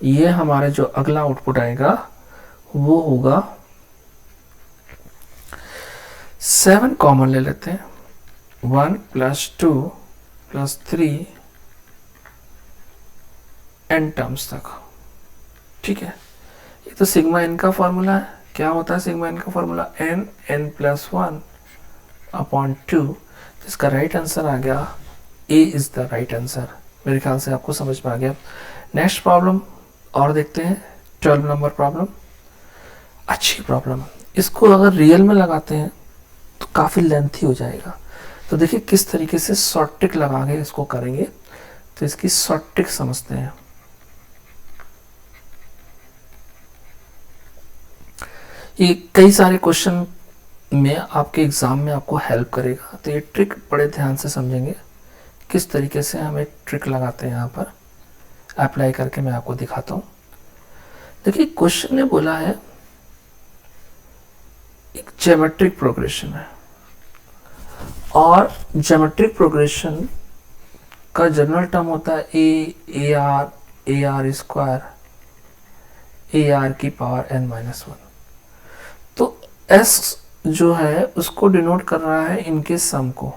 ये हमारे जो अगला आउटपुट आएगा वो होगा 7 कॉमन ले लेते हैं, 1 प्लस 2 प्लस 3 n टर्म्स तक, ठीक है। ये तो सिग्मा n का फॉर्मूला है। क्या होता है सिग्मा n का फॉर्मूला, n प्लस 1 अपॉन 2। इसका राइट आंसर आ गया ए इज द राइट आंसर। मेरे ख्याल से आपको समझ में आ गया। नेक्स्ट प्रॉब्लम और देखते हैं, 12 नंबर प्रॉब्लम, अच्छी प्रॉब्लम। इसको अगर रियल में लगाते हैं तो काफ़ी लेंथी हो जाएगा। तो देखिए किस तरीके से शॉर्ट ट्रिक लगा के इसको करेंगे, तो इसकी शॉर्ट ट्रिक समझते हैं। ये कई सारे क्वेश्चन में आपके एग्जाम में आपको हेल्प करेगा, तो ये ट्रिक बड़े ध्यान से समझेंगे किस तरीके से हम एक ट्रिक लगाते हैं। यहाँ पर अप्लाई करके मैं आपको दिखाता हूँ। देखिए क्वेश्चन ने बोला है एक ज्योमेट्रिक प्रोग्रेशन है, और ज्योमेट्रिक प्रोग्रेशन का जनरल टर्म होता है ए आर स्क्वायर ए आर की पावर n-1। तो s जो है उसको डिनोट कर रहा है इनके सम को,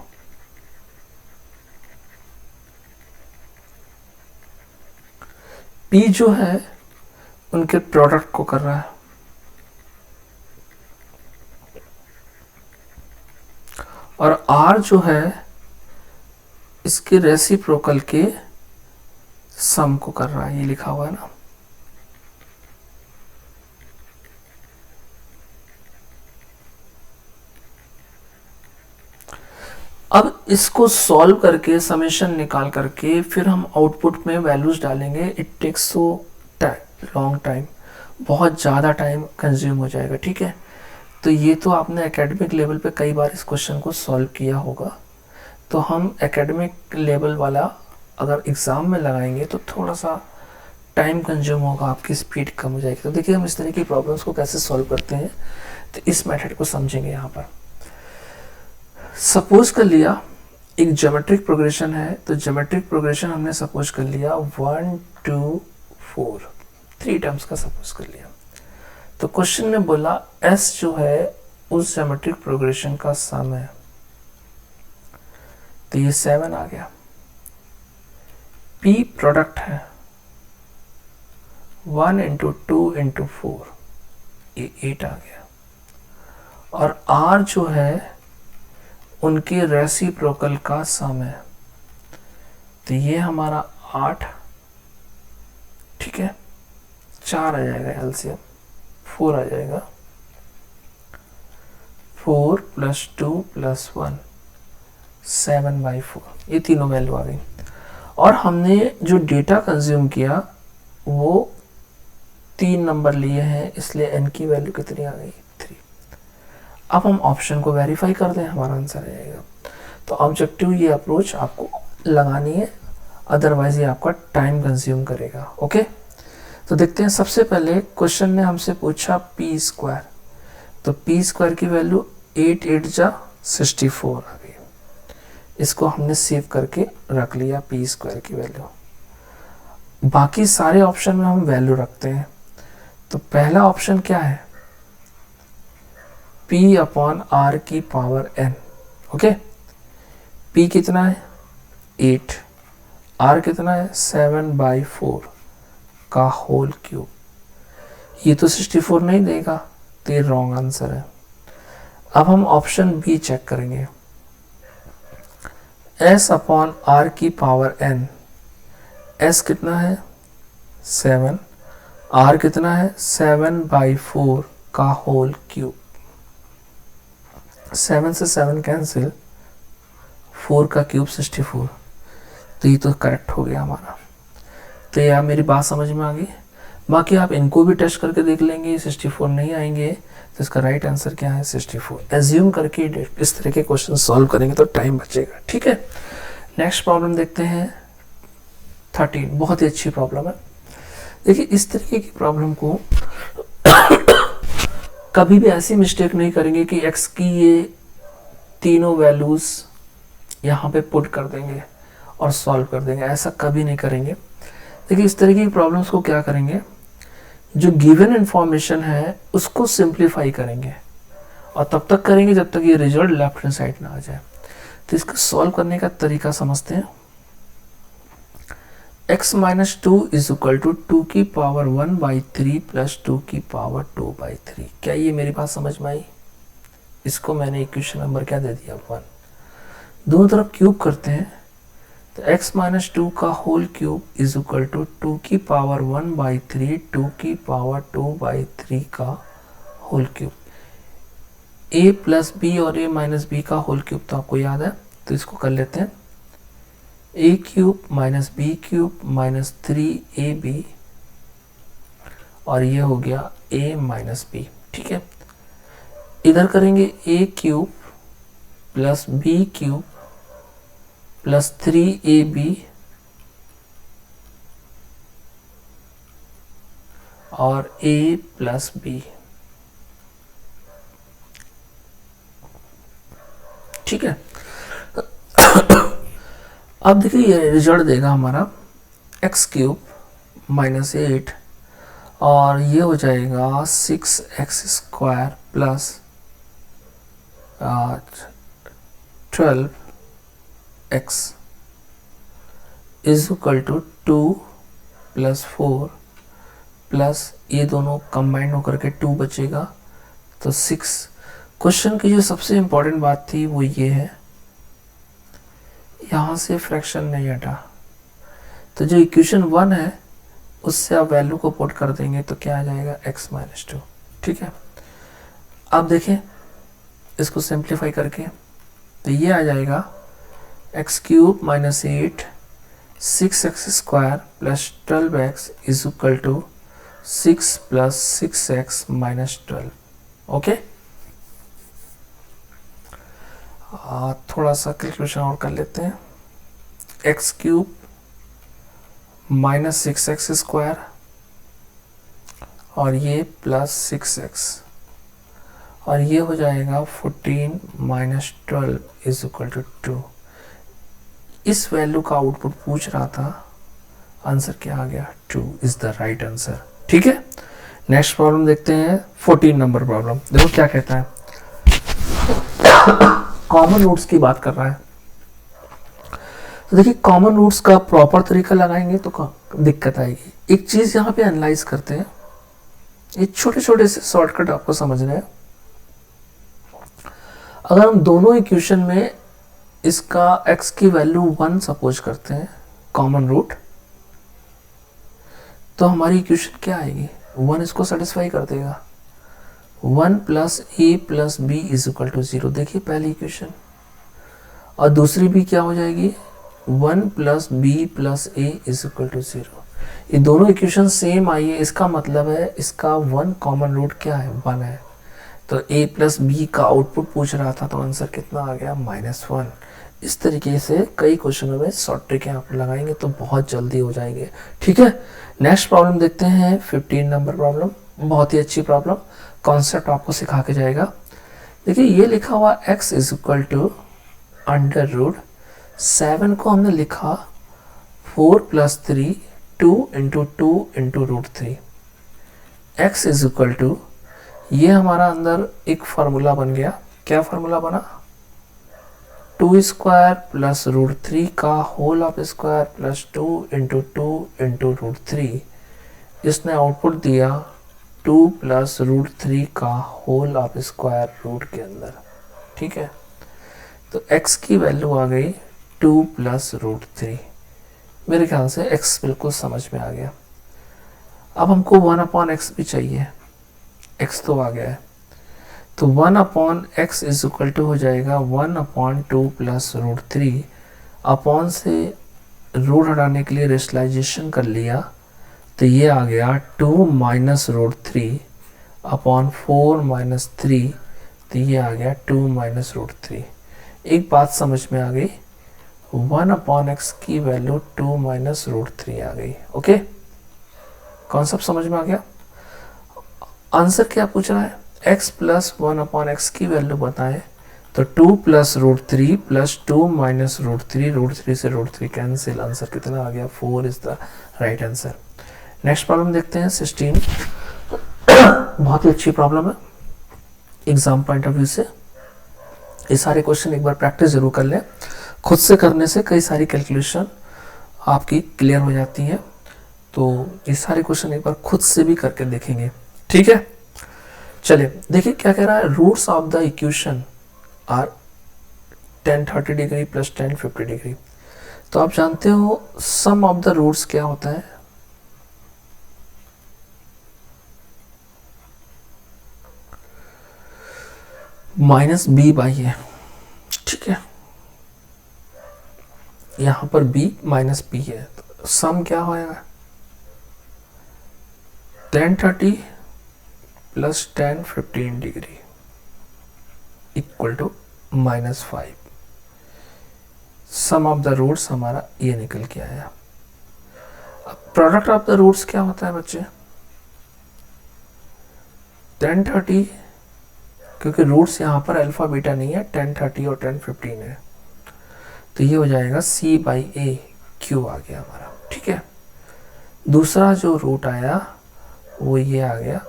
p जो है उनके प्रोडक्ट को कर रहा है, और r जो है इसके रेसिप्रोकल के सम को कर रहा है। ये लिखा हुआ है ना। अब इसको सॉल्व करके समेशन निकाल करके फिर हम आउटपुट में वैल्यूज डालेंगे। It takes so long time, बहुत ज़्यादा टाइम कंज्यूम हो जाएगा, ठीक है। तो ये तो आपने एकेडमिक लेवल पे कई बार इस क्वेश्चन को सॉल्व किया होगा, तो हम एकेडमिक लेवल वाला अगर एग्ज़ाम में लगाएंगे तो थोड़ा सा टाइम कंज्यूम होगा, आपकी स्पीड कम हो जाएगी। तो देखिए हम इस तरह की प्रॉब्लम्स को कैसे सॉल्व करते हैं, तो इस मेथड को समझेंगे। यहाँ पर सपोज कर लिया एक ज्योमेट्रिक प्रोग्रेशन है, तो ज्योमेट्रिक प्रोग्रेशन हमने सपोज कर लिया 1 2 4 3 टर्म्स का सपोज कर लिया। तो क्वेश्चन ने बोला s जो है उस ज्योमेट्रिक प्रोग्रेशन का सम है, तो ये 7 आ गया। p प्रोडक्ट है 1 इंटू 2 इंटू 4, ये 8 आ गया। और r जो है उनके रेसिप्रोकल का सम है, तो ये हमारा 8, ठीक है। 4 आ जाएगा एलसीएम, 4 आ जाएगा। 4 प्लस 2 प्लस 1 7/4, ये तीनों वैल्यू आ गई। और हमने जो डेटा कंज्यूम किया वो 3 नंबर लिए हैं, इसलिए n की वैल्यू कितनी आ गई 3। अब हम ऑप्शन को वेरीफाई कर दें, हमारा आंसर आएगा। तो ऑब्जेक्टिव ये अप्रोच आपको लगानी है, अदरवाइज ये आपका टाइम कंज्यूम करेगा। ओके, तो देखते हैं। सबसे पहले क्वेश्चन ने हमसे पूछा पी स्क्वायर, तो पी स्क्वायर की वैल्यू 8 8 जा 64 आ गई। इसको हमने सेव करके रख लिया पी स्क्वायर की वैल्यू। बाकी सारे ऑप्शन में हम वैल्यू रखते हैं। तो पहला ऑप्शन क्या है, p अपॉन आर की पावर n। ओके, p कितना है 8, r कितना है 7/4 का होल क्यूब। ये तो 64 नहीं देगा, तो ये रॉन्ग आंसर है। अब हम ऑप्शन बी चेक करेंगे, s अपॉन आर की पावर n। s कितना है 7, r कितना है 7/4 का होल क्यूब। 7 से 7 कैंसिल, 4 का क्यूब 64, तो ये तो करेक्ट हो गया हमारा। तो ये आप मेरी बात समझ में आ गई। बाकी आप इनको भी टेस्ट करके देख लेंगे, 64 नहीं आएंगे तो इसका राइट आंसर क्या है 64। एज्यूम करके इस तरह के क्वेश्चन सॉल्व करेंगे तो टाइम बचेगा। ठीक है, नेक्स्ट प्रॉब्लम देखते हैं 13। बहुत ही अच्छी प्रॉब्लम है। देखिए, इस तरीके की प्रॉब्लम को कभी भी ऐसी मिस्टेक नहीं करेंगे कि x की ये तीनों वैल्यूज यहाँ पे पुट कर देंगे और सॉल्व कर देंगे, ऐसा कभी नहीं करेंगे। देखिए, इस तरीके की प्रॉब्लम्स को क्या करेंगे, जो गिवन इंफॉर्मेशन है उसको सिंप्लीफाई करेंगे, और तब तक करेंगे जब तक ये रिजल्ट लेफ्ट हैंड साइड ना आ जाए। तो इसको सॉल्व करने का तरीका समझते हैं। x minus 2 is equal to 2 की पावर 1/3 प्लस 2 की पावर 2/3। क्या ये मेरी बात समझ में आई? इसको मैंने इक्वेशन नंबर क्या दे दिया 1। दोनों तरफ क्यूब करते हैं, तो x माइनस 2 का whole cube is equal to 2 की पावर 1/3 2 की पावर 2/3 का whole cube. a plus B और a माइनस बी का होल क्यूब तो आपको याद है, तो इसको कर लेते हैं। a cube minus B cube minus 3ab, और ये हो गया a माइनस बी। ठीक है, इधर करेंगे a cube plus B cube plus 3ab और a प्लस बी। ठीक है, अब देखिए ये रिजल्ट देगा हमारा x क्यूब माइनस 8, और ये हो जाएगा 6x square plus 12x is equal to 2 plus 4 plus ये दोनों कंबाइन होकर के 2 बचेगा, तो 6। क्वेश्चन की जो सबसे इम्पोर्टेंट बात थी वो ये है, यहाँ से फ्रैक्शन नहीं हटा, तो जो इक्वेशन 1 है उससे आप वैल्यू को पुट कर देंगे तो क्या आ जाएगा x माइनस 2। ठीक है, अब देखें इसको सिंप्लीफाई करके, तो ये आ जाएगा x cube minus 8 6x square plus 12x is equal to 6 plus 6x minus 12। Okay, थोड़ा सा कैलकुलेशन और कर लेते हैं। x cube minus 6x square और ये प्लस 6x, और ये हो जाएगा 14 माइनस 12 इज इक्वल टू 2। इस वैल्यू का आउटपुट पूछ रहा था, आंसर क्या आ गया 2 इज द राइट आंसर। ठीक है, नेक्स्ट प्रॉब्लम देखते हैं 14 नंबर प्रॉब्लम। देखो क्या कहता है, कॉमन रूट्स की बात कर रहा है। तो देखिए, कॉमन रूट्स का प्रॉपर तरीका लगाएंगे तो दिक्कत आएगी। एक चीज यहाँ पे एनालाइज करते हैं, ये छोटे छोटे से शॉर्टकट आपको समझना है। अगर हम दोनों इक्वेशन में इसका x की वैल्यू 1 सपोज करते हैं कॉमन रूट, तो हमारी इक्वेशन क्या आएगी, 1 इसको सेटिस्फाई कर देगा। 1 plus A plus B is equal to 0। देखिए पहली इक्वेशन, और दूसरी भी क्या हो जाएगी, 1 plus B plus A is equal to 0। ये दोनों इक्वेशन सेम आई है, इसका मतलब है इसका 1 कॉमन रूट क्या है 1 है। तो a प्लस बी का आउटपुट पूछ रहा था, तो आंसर कितना आ गया, -1। इस तरीके से कई क्वेश्चनों में शॉर्ट ट्रिक आप लगाएंगे तो बहुत जल्दी हो जाएंगे। ठीक है, नेक्स्ट प्रॉब्लम देखते हैं, 15 नंबर प्रॉब्लम। बहुत ही अच्छी प्रॉब्लम, कॉन्सेप्ट आपको सिखा के जाएगा। देखिए ये लिखा हुआ x इज इक्वल टू √7 को हमने लिखा 4 + 3 2 × 2 × √3। x इज इक्वल टू, ये हमारा अंदर एक फार्मूला बन गया। क्या फार्मूला बना, 2² + √3 का होल ऑफ स्क्वायर प्लस 2 × 2 × √3। इसने आउटपुट दिया 2 + √3 का होल ऑफ स्क्वायर रूट के अंदर। ठीक है, तो x की वैल्यू आ गई 2 + √3। मेरे ख्याल से x बिल्कुल समझ में आ गया। अब हमको 1/x भी चाहिए, x तो आ गया है, तो 1/x इज इक्वल टू हो जाएगा 1/2 + √3। अपॉन से रूट हटाने के लिए रेशनलाइजेशन कर लिया, तो ये आ गया 2 - √3 अपॉन 4 - 3, तो ये आ गया 2 - √3। एक बात समझ में आ गई, 1/x की वैल्यू 2 - √3 आ गई। ओके, कॉन्सेप्ट समझ में आ गया। आंसर क्या पूछ रहा है, x + 1/x की वैल्यू बताएं, तो 2 + √3 + 2 - √3, √3 से √3 कैंसिल, आंसर कितना आ गया, 4 is the right answer. Next problem देखते हैं, 16। बहुत ही अच्छी प्रॉब्लम है एग्जाम पॉइंट ऑफ व्यू से। ये सारे क्वेश्चन एक बार प्रैक्टिस जरूर कर लें, खुद से करने से कई सारी कैलकुलेशन आपकी क्लियर हो जाती है। तो ये सारे क्वेश्चन एक बार खुद से भी करके देखेंगे। ठीक है, चलिए देखिए क्या कह रहा है, roots of the equation are 10 30 degree plus 10 50 degree. तो आप जानते हो सम ऑफ द रूट्स क्या होता है, -b/a। ठीक है, यहां पर b - b है, तो सम क्या होएगा, 10 30 plus 10 15 degree equal to -5। Sum of the roots हमारा ये निकल के आया। अब प्रोडक्ट ऑफ द रूट्स क्या होता है बच्चे, 10 30, क्योंकि रूट्स यहाँ पर अल्फा बीटा नहीं है, 10 30 और 10 15 है, तो ये हो जाएगा c/a, q आ गया हमारा। ठीक है, दूसरा जो रूट आया वो ये आ गया।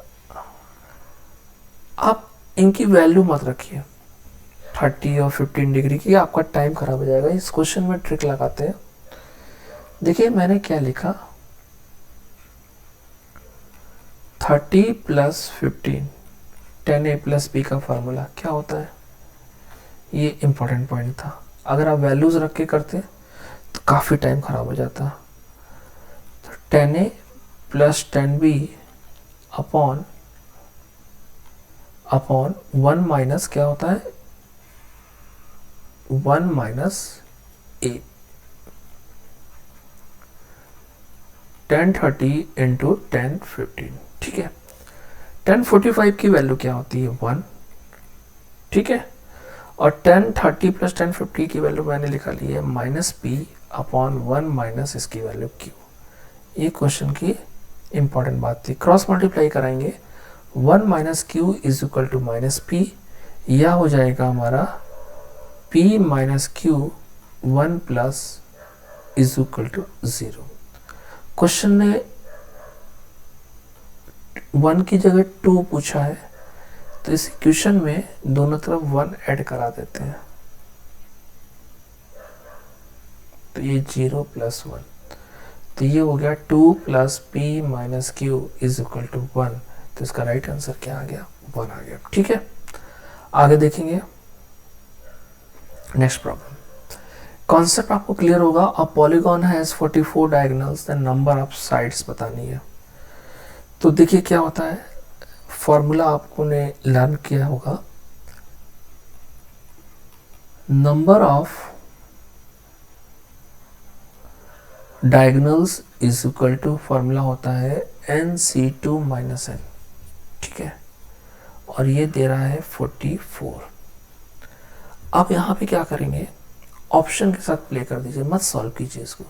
आप इनकी वैल्यू मत रखिए 30 और 15 डिग्री की, आपका टाइम खराब हो जाएगा। इस क्वेश्चन में ट्रिक लगाते हैं। देखिए मैंने क्या लिखा, 30 + 15, 10a + b का फार्मूला क्या होता है, ये इंपॉर्टेंट पॉइंट था। अगर आप वैल्यूज रख के करते तो काफ़ी टाइम खराब हो जाता। तो 10a + 10b अपॉन 1 - क्या होता है, 1 - a, 10 30 × 10 15। ठीक है, 10 45 की वैल्यू क्या होती है, 1। ठीक है, और 10 30 + 10 50 की वैल्यू मैंने लिखा ली है -b अपॉन 1 - इसकी वैल्यू q। ये क्वेश्चन की इंपॉर्टेंट बात थी। क्रॉस मल्टीप्लाई कराएंगे, 1 - q is equal to -p, या हो जाएगा हमारा p - q 1 + is equal to 0। Question ने 1 की जगह 2 पूछा है, तो इस इक्वेशन में दोनों तरफ 1 ऐड करा देते हैं, तो ये 0 + 1, तो ये हो गया 2 + p - q is equal to 1। तो इसका राइट आंसर क्या आ गया, 1 आ गया। ठीक है, आगे देखेंगे नेक्स्ट प्रॉब्लम। कॉन्सेप्ट आपको क्लियर होगा। A polygon has 44 diagonals, the number of sides बतानी है। तो देखिए क्या होता है, फॉर्मूला आपको ने लर्न किया होगा, number of diagonals is equal to, formula होता है nc2 - n। ठीक है, और ये दे रहा है 44। अब यहाँ पे क्या करेंगे, ऑप्शन के साथ प्ले कर दीजिए, मत सॉल्व कीजिए इसको।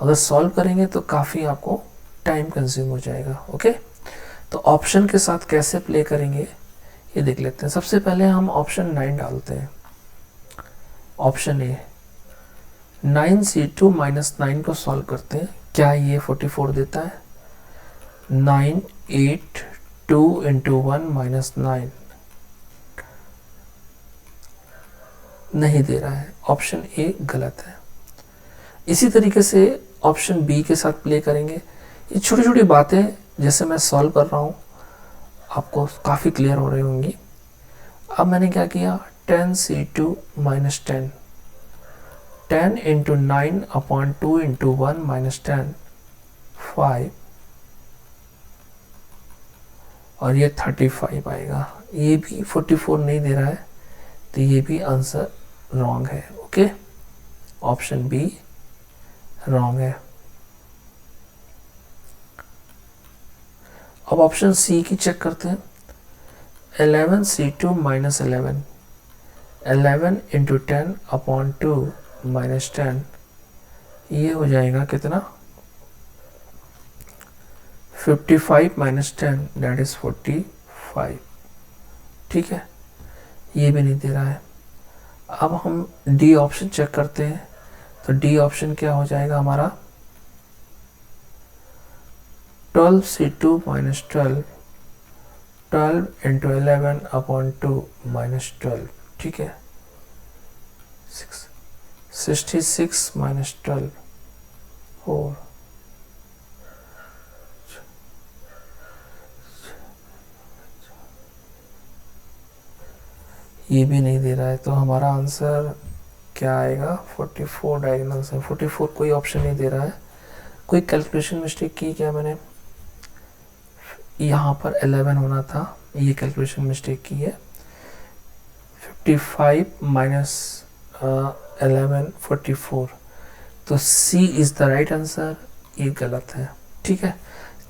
अगर सॉल्व करेंगे तो काफ़ी आपको टाइम कंज्यूम हो जाएगा। ओके, तो ऑप्शन के साथ कैसे प्ले करेंगे ये देख लेते हैं। सबसे पहले हम ऑप्शन 9 डालते हैं। ऑप्शन ए 9C2 माइनस 9 को सॉल्व करते हैं। क्या ये 44 देता है? 9 8 2 इंटू 1 माइनस 9 नहीं दे रहा है। ऑप्शन ए गलत है। इसी तरीके से ऑप्शन बी के साथ प्ले करेंगे। ये छोटी छोटी बातें जैसे मैं सॉल्व कर रहा हूँ आपको काफ़ी क्लियर हो रही होंगी। अब मैंने क्या किया, 10C2 minus 10, 10 into 9 upon 2 into 1 minus 10, 5, और ये 35 आएगा। ये भी 44 नहीं दे रहा है, तो ये भी आंसर रॉन्ग है। ओके, ऑप्शन बी रॉन्ग है। अब ऑप्शन सी की चेक करते हैं। 11C2 minus 11, 11 into 10 upon 2 minus 10, ये हो जाएगा कितना, 55 माइनस 10 दैट इज 45। ठीक है, ये भी नहीं दे रहा है। अब हम डी ऑप्शन चेक करते हैं। तो डी ऑप्शन क्या हो जाएगा हमारा, 12C2 minus 12, 12 into 11 upon 2 minus 12। ठीक है, 66 माइनस 12, 4, ये भी नहीं दे रहा है। तो हमारा आंसर क्या आएगा, 44 डायगोनल से 44 कोई ऑप्शन नहीं दे रहा है। कोई कैलकुलेशन मिस्टेक की क्या मैंने, यहाँ पर 11 होना था, ये कैलकुलेशन मिस्टेक की है। 55 माइनस 11 44, तो सी इज़ द राइट आंसर, ये गलत है। ठीक है,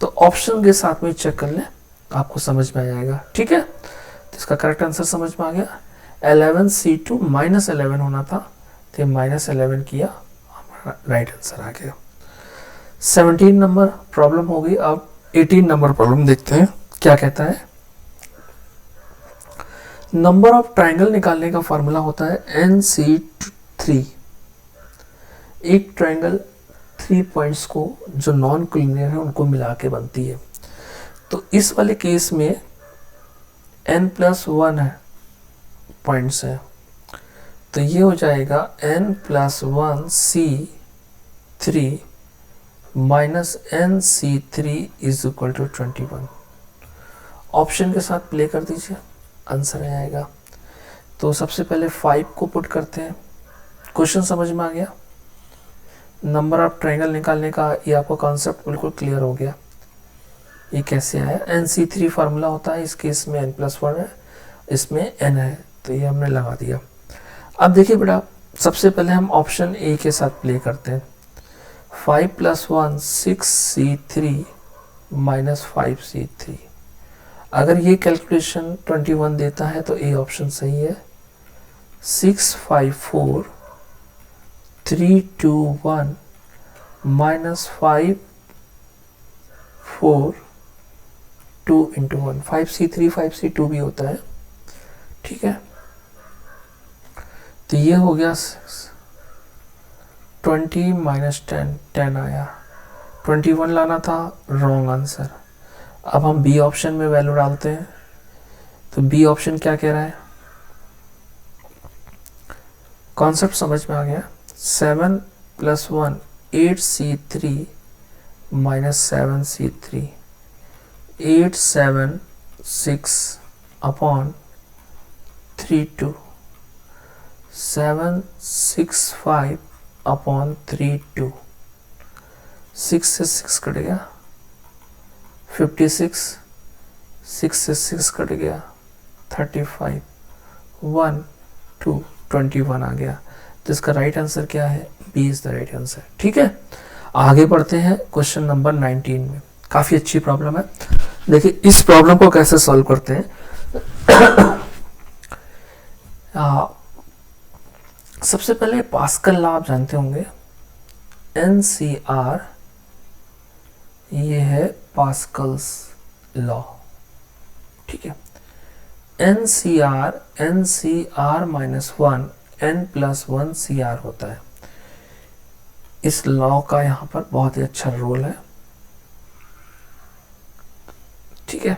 तो ऑप्शन के साथ में चेक कर लें, आपको समझ में आ जाएगा। ठीक है, तो इसका करेक्ट आंसर समझ में आ गया। 11C2 माइनस 11 होना था, तो माइनस 11 किया, हमारा राइट आंसर आ गया। 17 नंबर प्रॉब्लम हो गई। अब 18 नंबर प्रॉब्लम देखते हैं क्या कहता है। नंबर ऑफ ट्राइंगल निकालने का फॉर्मूला होता है NC3। एक ट्राइंगल 3 पॉइंट्स को जो नॉन कोलिनियर है उनको मिला के बनती है। तो इस वाले केस में n+1 है पॉइंट्स है, तो ये हो जाएगा n+1C3 minus NC3 is equal to 21। Option के साथ प्ले कर दीजिए, आंसर आएगा। तो सबसे पहले 5 को पुट करते हैं। क्वेश्चन समझ में आ गया, नंबर ऑफ ट्रायंगल निकालने का ये आपको कॉन्सेप्ट बिल्कुल क्लियर हो गया। ये कैसे आया, NC3 फार्मूला होता है, इस केस में n+1 है, इसमें n है, तो ये हमने लगा दिया। अब देखिए बेटा, सबसे पहले हम ऑप्शन ए के साथ प्ले करते हैं। 5 + 1 6C3 माइनस 5C3। अगर ये कैलकुलेशन 21 देता है तो ए ऑप्शन सही है। 6 5 4 3 2 1 माइनस 5 4 2 इंटू 1, 5C3 5C2 भी होता है। ठीक है, तो ये हो गया 20 माइनस 10, 10 आया। 21 लाना था, रॉन्ग आंसर। अब हम बी ऑप्शन में वैल्यू डालते हैं। तो बी ऑप्शन क्या कह रहा है, कॉन्सेप्ट समझ में आ गया। 7 + 1 8C3 minus 7C3, 8 7 6 upon 3 2, 7 6 5 upon 3 2, 6 से 6 कट गया, 56, 6 से 6 कट गया, 35, 1 2 21 आ गया। तो इसका राइट आंसर क्या है, B is the right answer. ठीक है, आगे बढ़ते हैं क्वेश्चन नंबर 19 में। काफ़ी अच्छी प्रॉब्लम है। देखिए इस प्रॉब्लम को कैसे सॉल्व करते हैं। सबसे पहले पास्कल लॉ आप जानते होंगे, NCR, ये है पास्कल्स लॉ, ठीक है। NCR माइनस 1 N+1 CR होता है। इस लॉ का यहाँ पर बहुत ही अच्छा रोल है, ठीक है।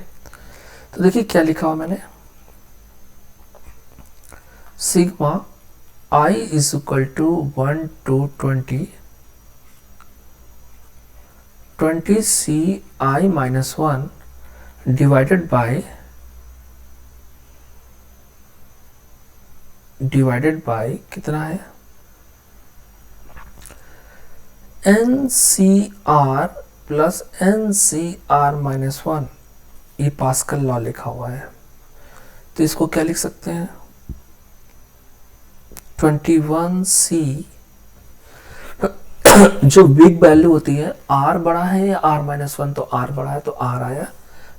तो देखिए क्या लिखा हुआ मैंने, sigma I is equal to 1 to 20 CI minus 1 divided by कितना है, NCR प्लस NCR माइनस 1, ये पास्कल लॉ लिखा हुआ है। तो इसको क्या लिख सकते हैं, 21C जो बिग वैल्यू होती है, R बड़ा है या R माइनस 1, तो R बड़ा है तो R आया,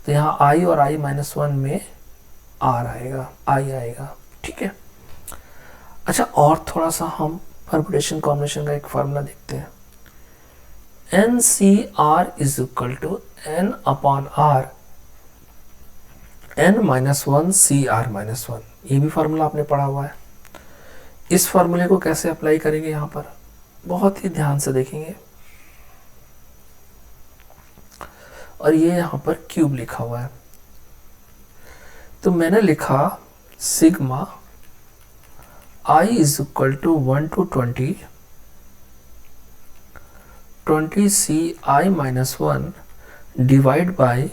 तो यहाँ I और I माइनस 1 में R आएगा, I आएगा, ठीक है। अच्छा, और थोड़ा सा हम परम्यूटेशन कॉम्बिनेशन का एक फार्मूला देखते हैं। NCR is equal to N upon R N minus 1 CR minus 1, ये भी फार्मूला आपने पढ़ा हुआ है। इस फार्मूले को कैसे अप्लाई करेंगे, यहाँ पर बहुत ही ध्यान से देखेंगे, और ये यहाँ पर क्यूब लिखा हुआ है। तो मैंने लिखा sigma I is equal to 1 to 20 CI minus 1 divide by,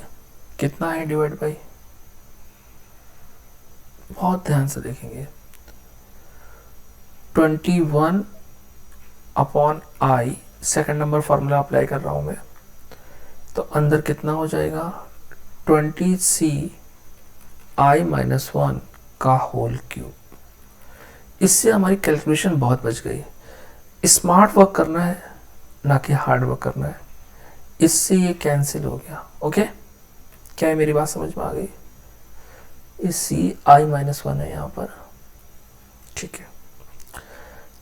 कितना है डिवाइड बाय, बहुत ध्यान से देखेंगे, 21 upon I, second number formula apply कर रहा हूं मैं, तो अंदर कितना हो जाएगा, 20CI माइनस 1 का होल क्यूब। इससे हमारी कैलकुलेशन बहुत बच गई। स्मार्ट वर्क करना है, ना कि हार्ड वर्क करना है, इससे ये कैंसिल हो गया। ओके, क्या है, मेरी बात समझ में आ गई। इस CI माइनस 1 है यहाँ पर, ठीक है।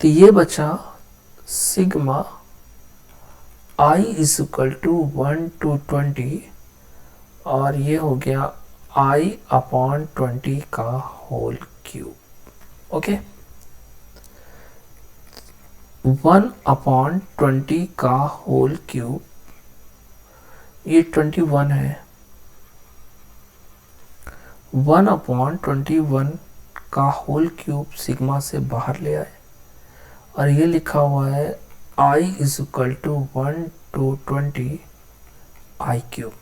तो ये बचा sigma I is equal to 1 to 20, और ये हो गया I अपॉन 20 का होल क्यूब। ओके, 1 अपॉन 20 का होल क्यूब, ये 21 है। 1 अपॉन 21 का होल क्यूब सिग्मा से बाहर ले आए, और ये लिखा हुआ है I is equal to 1 to 20 I cube.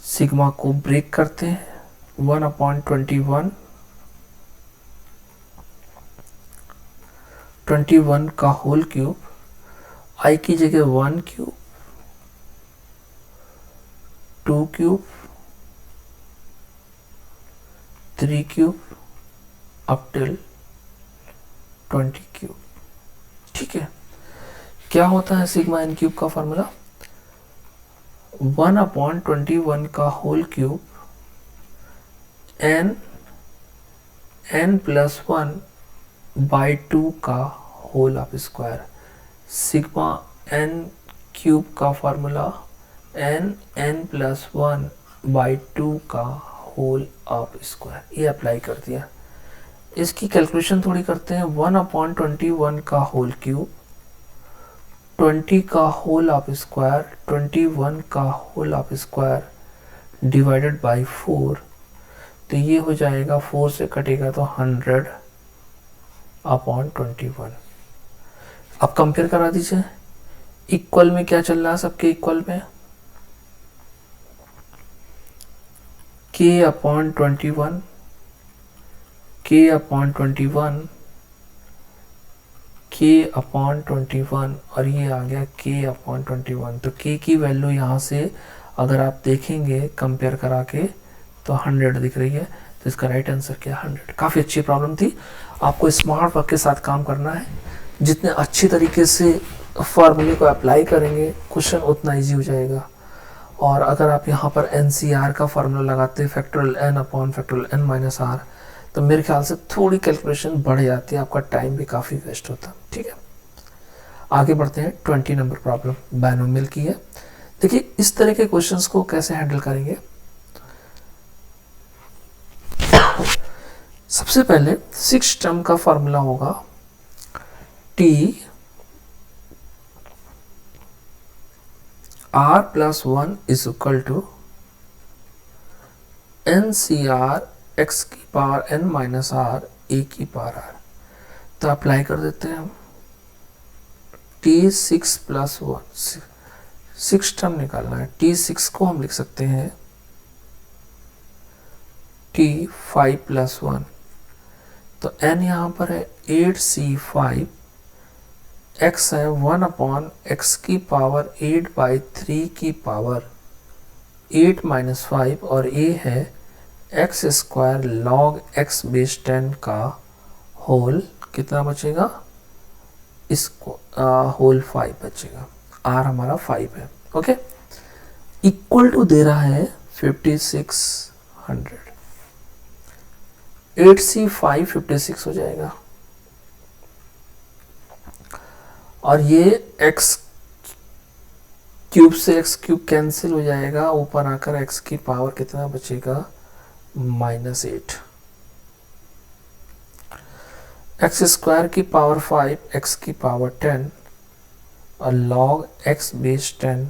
Sigma को ब्रेक करते हैं, 1 अपॉन 21 का होल क्यूब, I की जगह 1 cube, 2 cube, 3 cube, up till 20 cube, ठीक है। क्या होता है सिग्मा एन क्यूब का फॉर्मूला, 1 अपॉन 21 का whole cube n plus 1 by 2 का whole of square. Sigma N cube का फॉर्मूला n प्लस 1 बाई 2 का होल ऑफ स्क्वायर, ये अप्लाई कर दिया। इसकी कैलकुलेशन थोड़ी करते हैं। 1 अपॉन 21 का होल क्यूब, 20 का होल ऑफ स्क्वायर, 21 का whole of square divided by 4, तो ये हो जाएगा 4 से कटेगा तो 100 अपॉन 21। अब कंपेयर करा दीजिए, इक्वल में क्या चल रहा है, सबके इक्वल में k upon 21, k upon 21, k upon 21, और ये आ गया k अपॉन 21। तो k की वैल्यू यहाँ से अगर आप देखेंगे कंपेयर करा के तो 100 दिख रही है, तो इसका राइट आंसर क्या, 100। काफ़ी अच्छी प्रॉब्लम थी। आपको स्मार्ट वर्क के साथ काम करना है। जितने अच्छी तरीके से फॉर्मूले को अप्लाई करेंगे क्वेश्चन उतना इजी हो जाएगा। और अगर आप यहाँ पर NCR का फार्मूला लगाते हैं factorial n upon factorial n minus R, तो मेरे ख्याल से थोड़ी कैलकुलेशन बढ़ जाती है, आपका टाइम भी काफ़ी वेस्ट होता है। ठीक है, आगे बढ़ते हैं। 20 नंबर प्रॉब्लम बायनोमियल की है। देखिए इस तरह के क्वेश्चंस को कैसे हैंडल करेंगे। सबसे पहले 6 टर्म का फार्मूला होगा t r plus 1 is equal to NCR x की power n minus R a की पावर r। तो अप्लाई कर देते हैं हम। T6 प्लस 1, 6 टर्म निकालना है। T6 को हम लिख सकते हैं T5 प्लस 1, तो n यहाँ पर है 8C5, x है 1 अपॉन एक्स की पावर 8/3 की पावर 8 माइनस 5, और a है x square log x base 10 का होल कितना बचेगा, इसको होल 5 बचेगा। r हमारा 5 है। ओके, इक्वल टू दे रहा है 5600। 8C5 56 हो जाएगा, और ये x क्यूब से x क्यूब कैंसिल हो जाएगा, ऊपर आकर x की पावर कितना बचेगा, -8। एक्स स्क्वायर की पावर 5, x की पावर 10, और log x बेस 10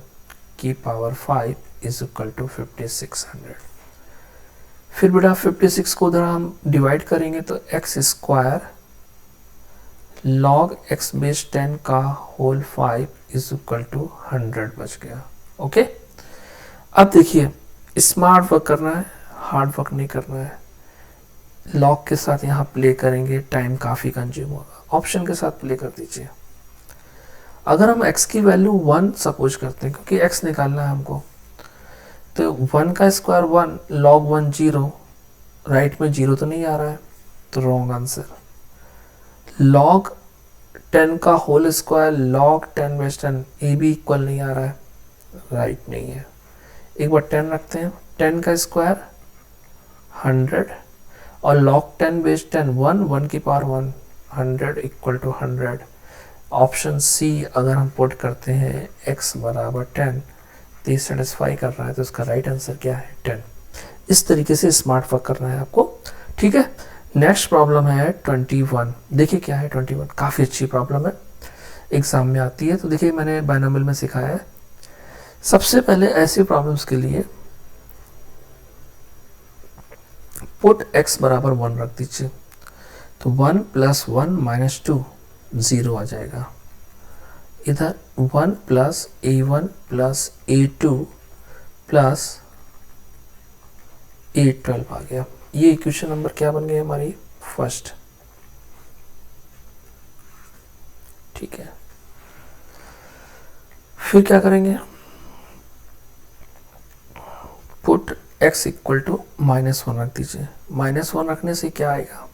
की पावर 5 इज इक्वल टू 5600। फिर बेटा 56 को उधर हम डिवाइड करेंगे तो x square log x base 10 का होल 5 इज इक्वल टू 100 बच गया। ओके, अब देखिए स्मार्ट वर्क करना है, हार्ड वर्क नहीं करना है। लॉग के साथ यहाँ प्ले करेंगे, टाइम काफ़ी कंज्यूम होगा। ऑप्शन के साथ प्ले कर दीजिए। अगर हम x की वैल्यू 1 सपोज करते हैं, क्योंकि x निकालना है हमको, तो 1 का स्क्वायर 1, log 1 0, राइट में 0 तो नहीं आ रहा है, तो रॉन्ग आंसर। log 10 का होल स्क्वायर log 10 बेस 10, ये भी इक्वल नहीं आ रहा है, राइट नहीं है। एक बार 10 रखते हैं, 10 का स्क्वायर 100, और log 10 बेस 10 1 की power 1, 100 equal to 100। Option C अगर हम पुट करते हैं x बराबर 10, तो ये सेटिस्फाई कर रहा है, तो उसका राइट आंसर क्या है, 10। इस तरीके से स्मार्ट वर्क करना है आपको। ठीक है, नेक्स्ट प्रॉब्लम है 21। देखिए क्या है 21, काफ़ी अच्छी प्रॉब्लम है, एग्जाम में आती है। तो देखिए मैंने बायनोमियल में सिखाया है। सबसे पहले ऐसी प्रॉब्लम्स के लिए पुट x बराबर 1 रख दीजिए, तो 1 प्लस 1 माइनस 2 0 आ जाएगा। इधर 1 plus a1 plus a2 plus a12 आ गया। ये इक्वेशन नंबर क्या बन गई हमारी, फर्स्ट। ठीक है, फिर क्या करेंगे, पुट x इक्वल टू -1 रख दीजिए। -1 रखने से क्या आएगा,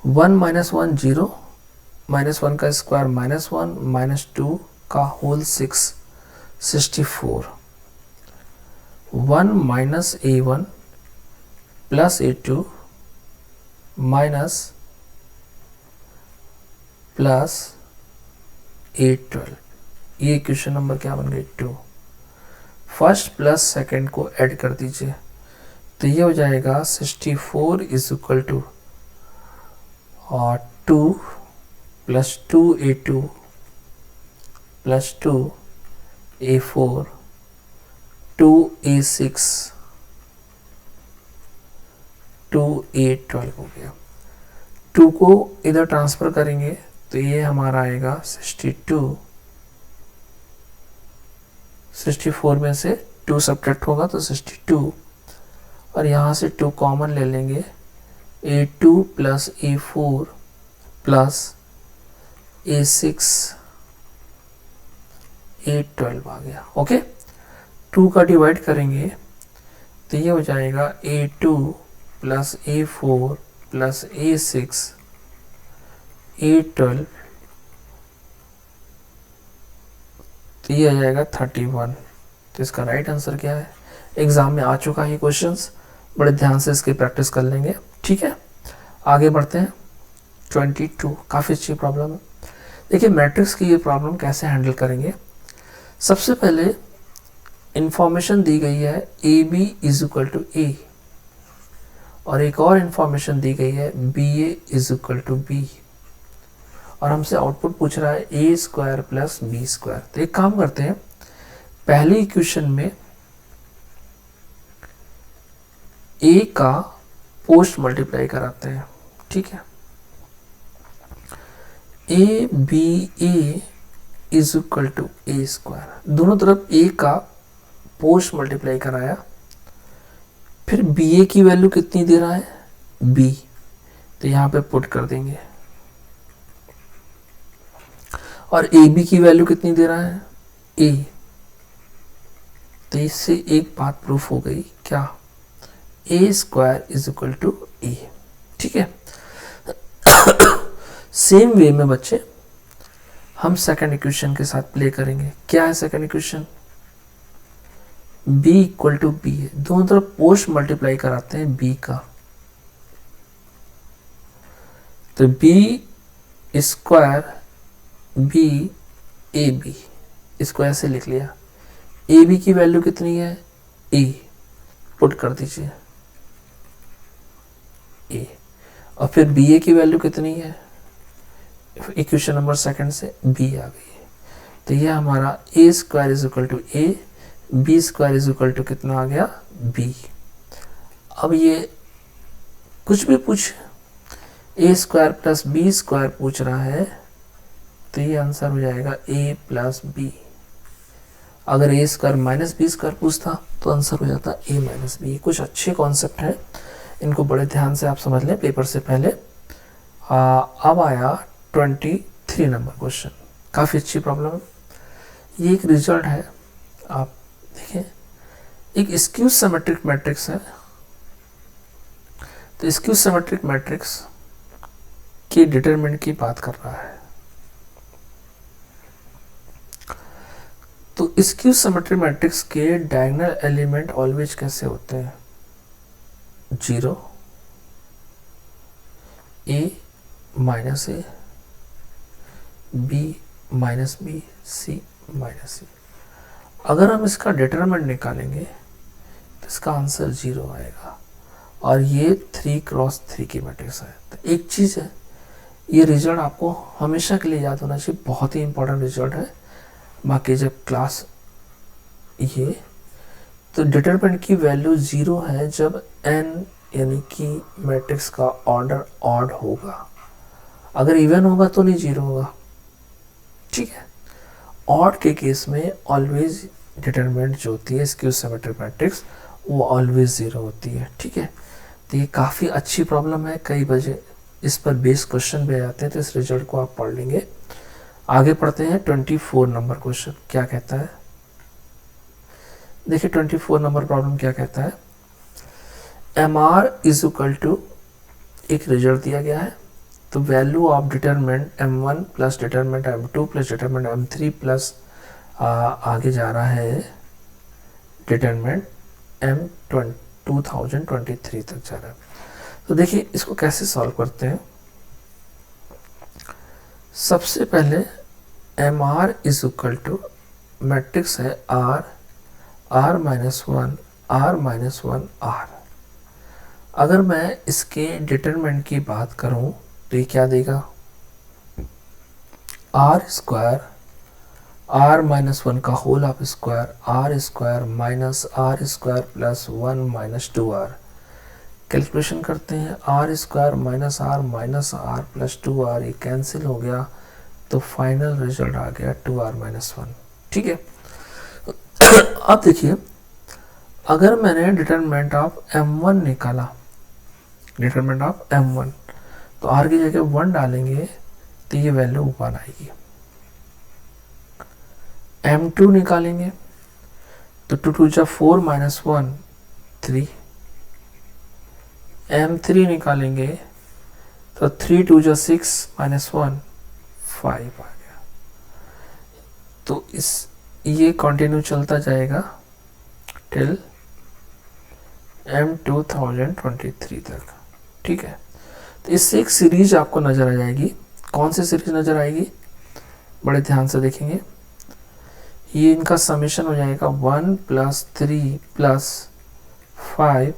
1 माइनस 1 0, -1 का स्क्वायर -1, -2 का होल 6 64, 1 minus a1 plus a2 minus plus a12। ये इक्वेशन नंबर क्या बन गई, 2। फर्स्ट प्लस सेकंड को ऐड कर दीजिए, तो ये हो जाएगा 64 is equal to 2 plus 2a2 plus 2a4 2a6 2a12 हो गया। 2 को इधर ट्रांसफर करेंगे तो ये हमारा आएगा 62। 64 में से 2 सब्ट्रैक्ट होगा तो 62, और यहाँ से 2 कॉमन ले लेंगे, a2 plus a4 plus a6 a12 आ गया। ओके, 2 का डिवाइड करेंगे तो ये हो जाएगा a2 plus a4 plus a6 a12, तो ये आ जाएगा 31। तो इसका राइट आंसर क्या है? एग्जाम में आ चुका है क्वेश्चंस, बड़े ध्यान से इसकी प्रैक्टिस कर लेंगे। ठीक है, आगे बढ़ते हैं। 22 काफ़ी अच्छी प्रॉब्लम है। देखिए मैट्रिक्स की ये प्रॉब्लम कैसे हैंडल करेंगे। सबसे पहले इंफॉर्मेशन दी गई है A B is equal to A, और एक और इंफॉर्मेशन दी गई है B A is equal to B, और हमसे आउटपुट पूछ रहा है A square plus B square. तो एक काम करते हैं, पहले इक्वेशन में ए का पोस्ट मल्टीप्लाई कराते हैं। ठीक है, A B A is equal to A square, दोनों तरफ ए का पोस्ट मल्टीप्लाई कराया, फिर बी ए की वैल्यू कितनी दे रहा है? बी, तो यहाँ पे पुट कर देंगे, और ए बी की वैल्यू कितनी दे रहा है? ए। तो इससे एक बात प्रूफ हो गई, क्या? ए स्क्वायर इज इक्वल टू ए। ठीक है, सेम वे में बच्चे हम सेकंड इक्वेशन के साथ प्ले करेंगे। क्या है second equation? b equal to B है, दोनों तरफ पोस्ट मल्टीप्लाई कराते हैं b का, तो b square b A B, इसको ऐसे लिख लिया। ए बी की वैल्यू कितनी है? a, पुट कर दीजिए a, और फिर बी ए की वैल्यू कितनी है? इक्वेशन नंबर सेकंड से b आ गई है। तो ये हमारा A square is equal to A, B square is equal to कितना आ गया? बी। अब ये कुछ भी पूछ, A square plus B square पूछ रहा है, तो ये आंसर हो जाएगा ए प्लस बी। अगर ए स्क्वायर माइनस बी स्क्वायर पूछता तो आंसर हो जाता ए माइनस बी। कुछ अच्छे कॉन्सेप्ट हैं, इनको बड़े ध्यान से आप समझ लें पेपर से पहले। अब आया 23 नंबर क्वेश्चन, काफ़ी अच्छी प्रॉब्लम है। ये एक रिजल्ट है, आप देखिए, एक स्क्यू सिमेट्रिक मैट्रिक्स है। तो स्क्यू सिमेट्रिक मैट्रिक्स के डिटरमिनेंट की बात कर रहा है। तो स्क्यू सिमेट्रिक मैट्रिक्स के डायगोनल एलिमेंट ऑलवेज कैसे होते हैं? 0, ए माइनस ए, बी माइनस बी, सी माइनस सी। अगर हम इसका डिटरमिनेंट निकालेंगे तो इसका आंसर 0 आएगा, और ये 3x3 की मैट्रिक्स है। तो एक चीज़ है, ये रिजल्ट आपको हमेशा के लिए याद होना चाहिए, बहुत ही इंपॉर्टेंट रिजल्ट है। बाकी जब क्लास ये, तो डिटरमिनेंट की वैल्यू 0 है जब n यानी कि मैट्रिक्स का ऑर्डर ऑड होगा। अगर इवन होगा तो नहीं 0 होगा। ठीक है, ऑड के केस में ऑलवेज डिटरमिनेंट जो होती है स्क्यू सिमेट्रिक मैट्रिक्स, वो ऑलवेज 0 होती है। ठीक है, तो ये काफ़ी अच्छी प्रॉब्लम है, कई बजे इस पर बेस क्वेश्चन भी आते हैं, तो इस रिजल्ट को आप पढ़ लेंगे। आगे पढ़ते हैं 24 नंबर क्वेश्चन, क्या कहता है? देखिए 24 नंबर प्रॉब्लम क्या कहता है? M R is equal to, एक रिजल्ट दिया गया है, तो value of determinant m1 plus determinant m2 plus determinant m3 plus आगे जा रहा है डिटरमिनेंट m2023 तक जा रहा है। तो देखिए इसको कैसे सॉल्व करते हैं। सबसे पहले M R is equal to, matrix है r, r minus 1, r minus 1, r। अगर मैं इसके डिटरमिनेंट की बात करूं तो ये क्या देगा? आर स्क्वायर, आर माइनस 1 का whole of square, R square minus R square plus 1 minus 2r। Calculation करते हैं, R square minus R plus 2r, ये कैंसिल हो गया, तो फाइनल रिजल्ट आ गया 2r माइनस 1। ठीक है, अब देखिए, अगर मैंने डिटरमिनेंट ऑफ m1 निकाला, डिटरमिनेंट ऑफ m1, तो r की जगह 1 डालेंगे तो ये वैल्यू 1 आएगी। m2 निकालेंगे तो 2 2 जा 4 माइनस 1 3, m3 निकालेंगे तो 3 2 जा 6 माइनस 1 5 आ गया। तो इस ये कंटिन्यू चलता जाएगा, टिल M2023 तक। ठीक है, तो इससे एक सीरीज आपको नज़र आ जाएगी। कौन सी सीरीज नज़र आएगी, बड़े ध्यान से देखेंगे। ये इनका समेशन हो जाएगा 1 + 3 + 5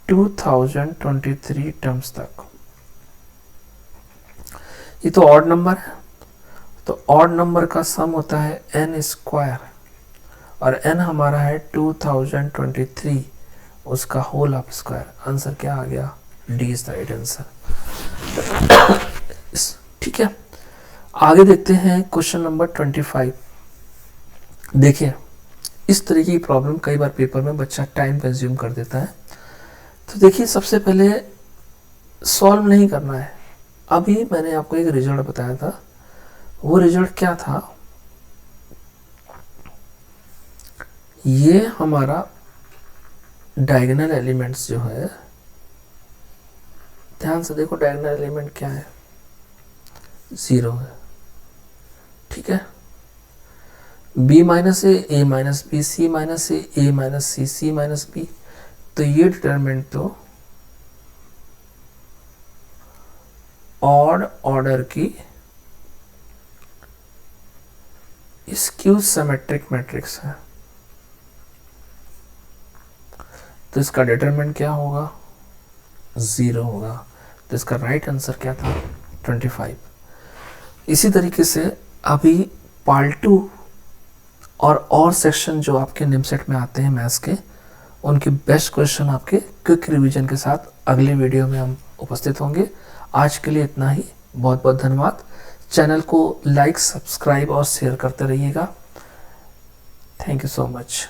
2023 टर्म्स तक। ये तो ऑड नंबर है, तो ऑड नंबर का सम होता है n² और n हमारा है 2023, उसका होल ऑफ स्क्वायर। आंसर क्या आ गया, D is the right answer. ठीक है, आगे देखते हैं क्वेश्चन नंबर 25। देखिए, इस तरीके की प्रॉब्लम कई बार पेपर में बच्चा टाइम कंज्यूम कर देता है। तो देखिए, सबसे पहले सॉल्व नहीं करना है। अभी मैंने आपको एक रिजल्ट बताया था, वो रिजल्ट क्या था, ये हमारा डायगोनल एलिमेंट्स जो है, ध्यान से देखो, डायगोनल एलिमेंट क्या है, 0 है। ठीक है, b - a, a - b, c - a, a - c, c - b। तो ये डिटरमिनेंट तो ऑड ऑर्डर की स्क्यू सिमेट्रिक मैट्रिक्स है। तो इसका डिटरमिनेंट क्या होगा, 0 होगा। तो इसका राइट आंसर क्या था, 25। इसी तरीके से अभी पार्ट 2 और सेक्शन जो आपके निमसेट में आते हैं मैथ्स के, उनके बेस्ट क्वेश्चन आपके क्विक रिवीजन के साथ अगले वीडियो में हम उपस्थित होंगे। आज के लिए इतना ही, बहुत बहुत धन्यवाद। चैनल को लाइक, सब्सक्राइब और शेयर करते रहिएगा। Thank you so much.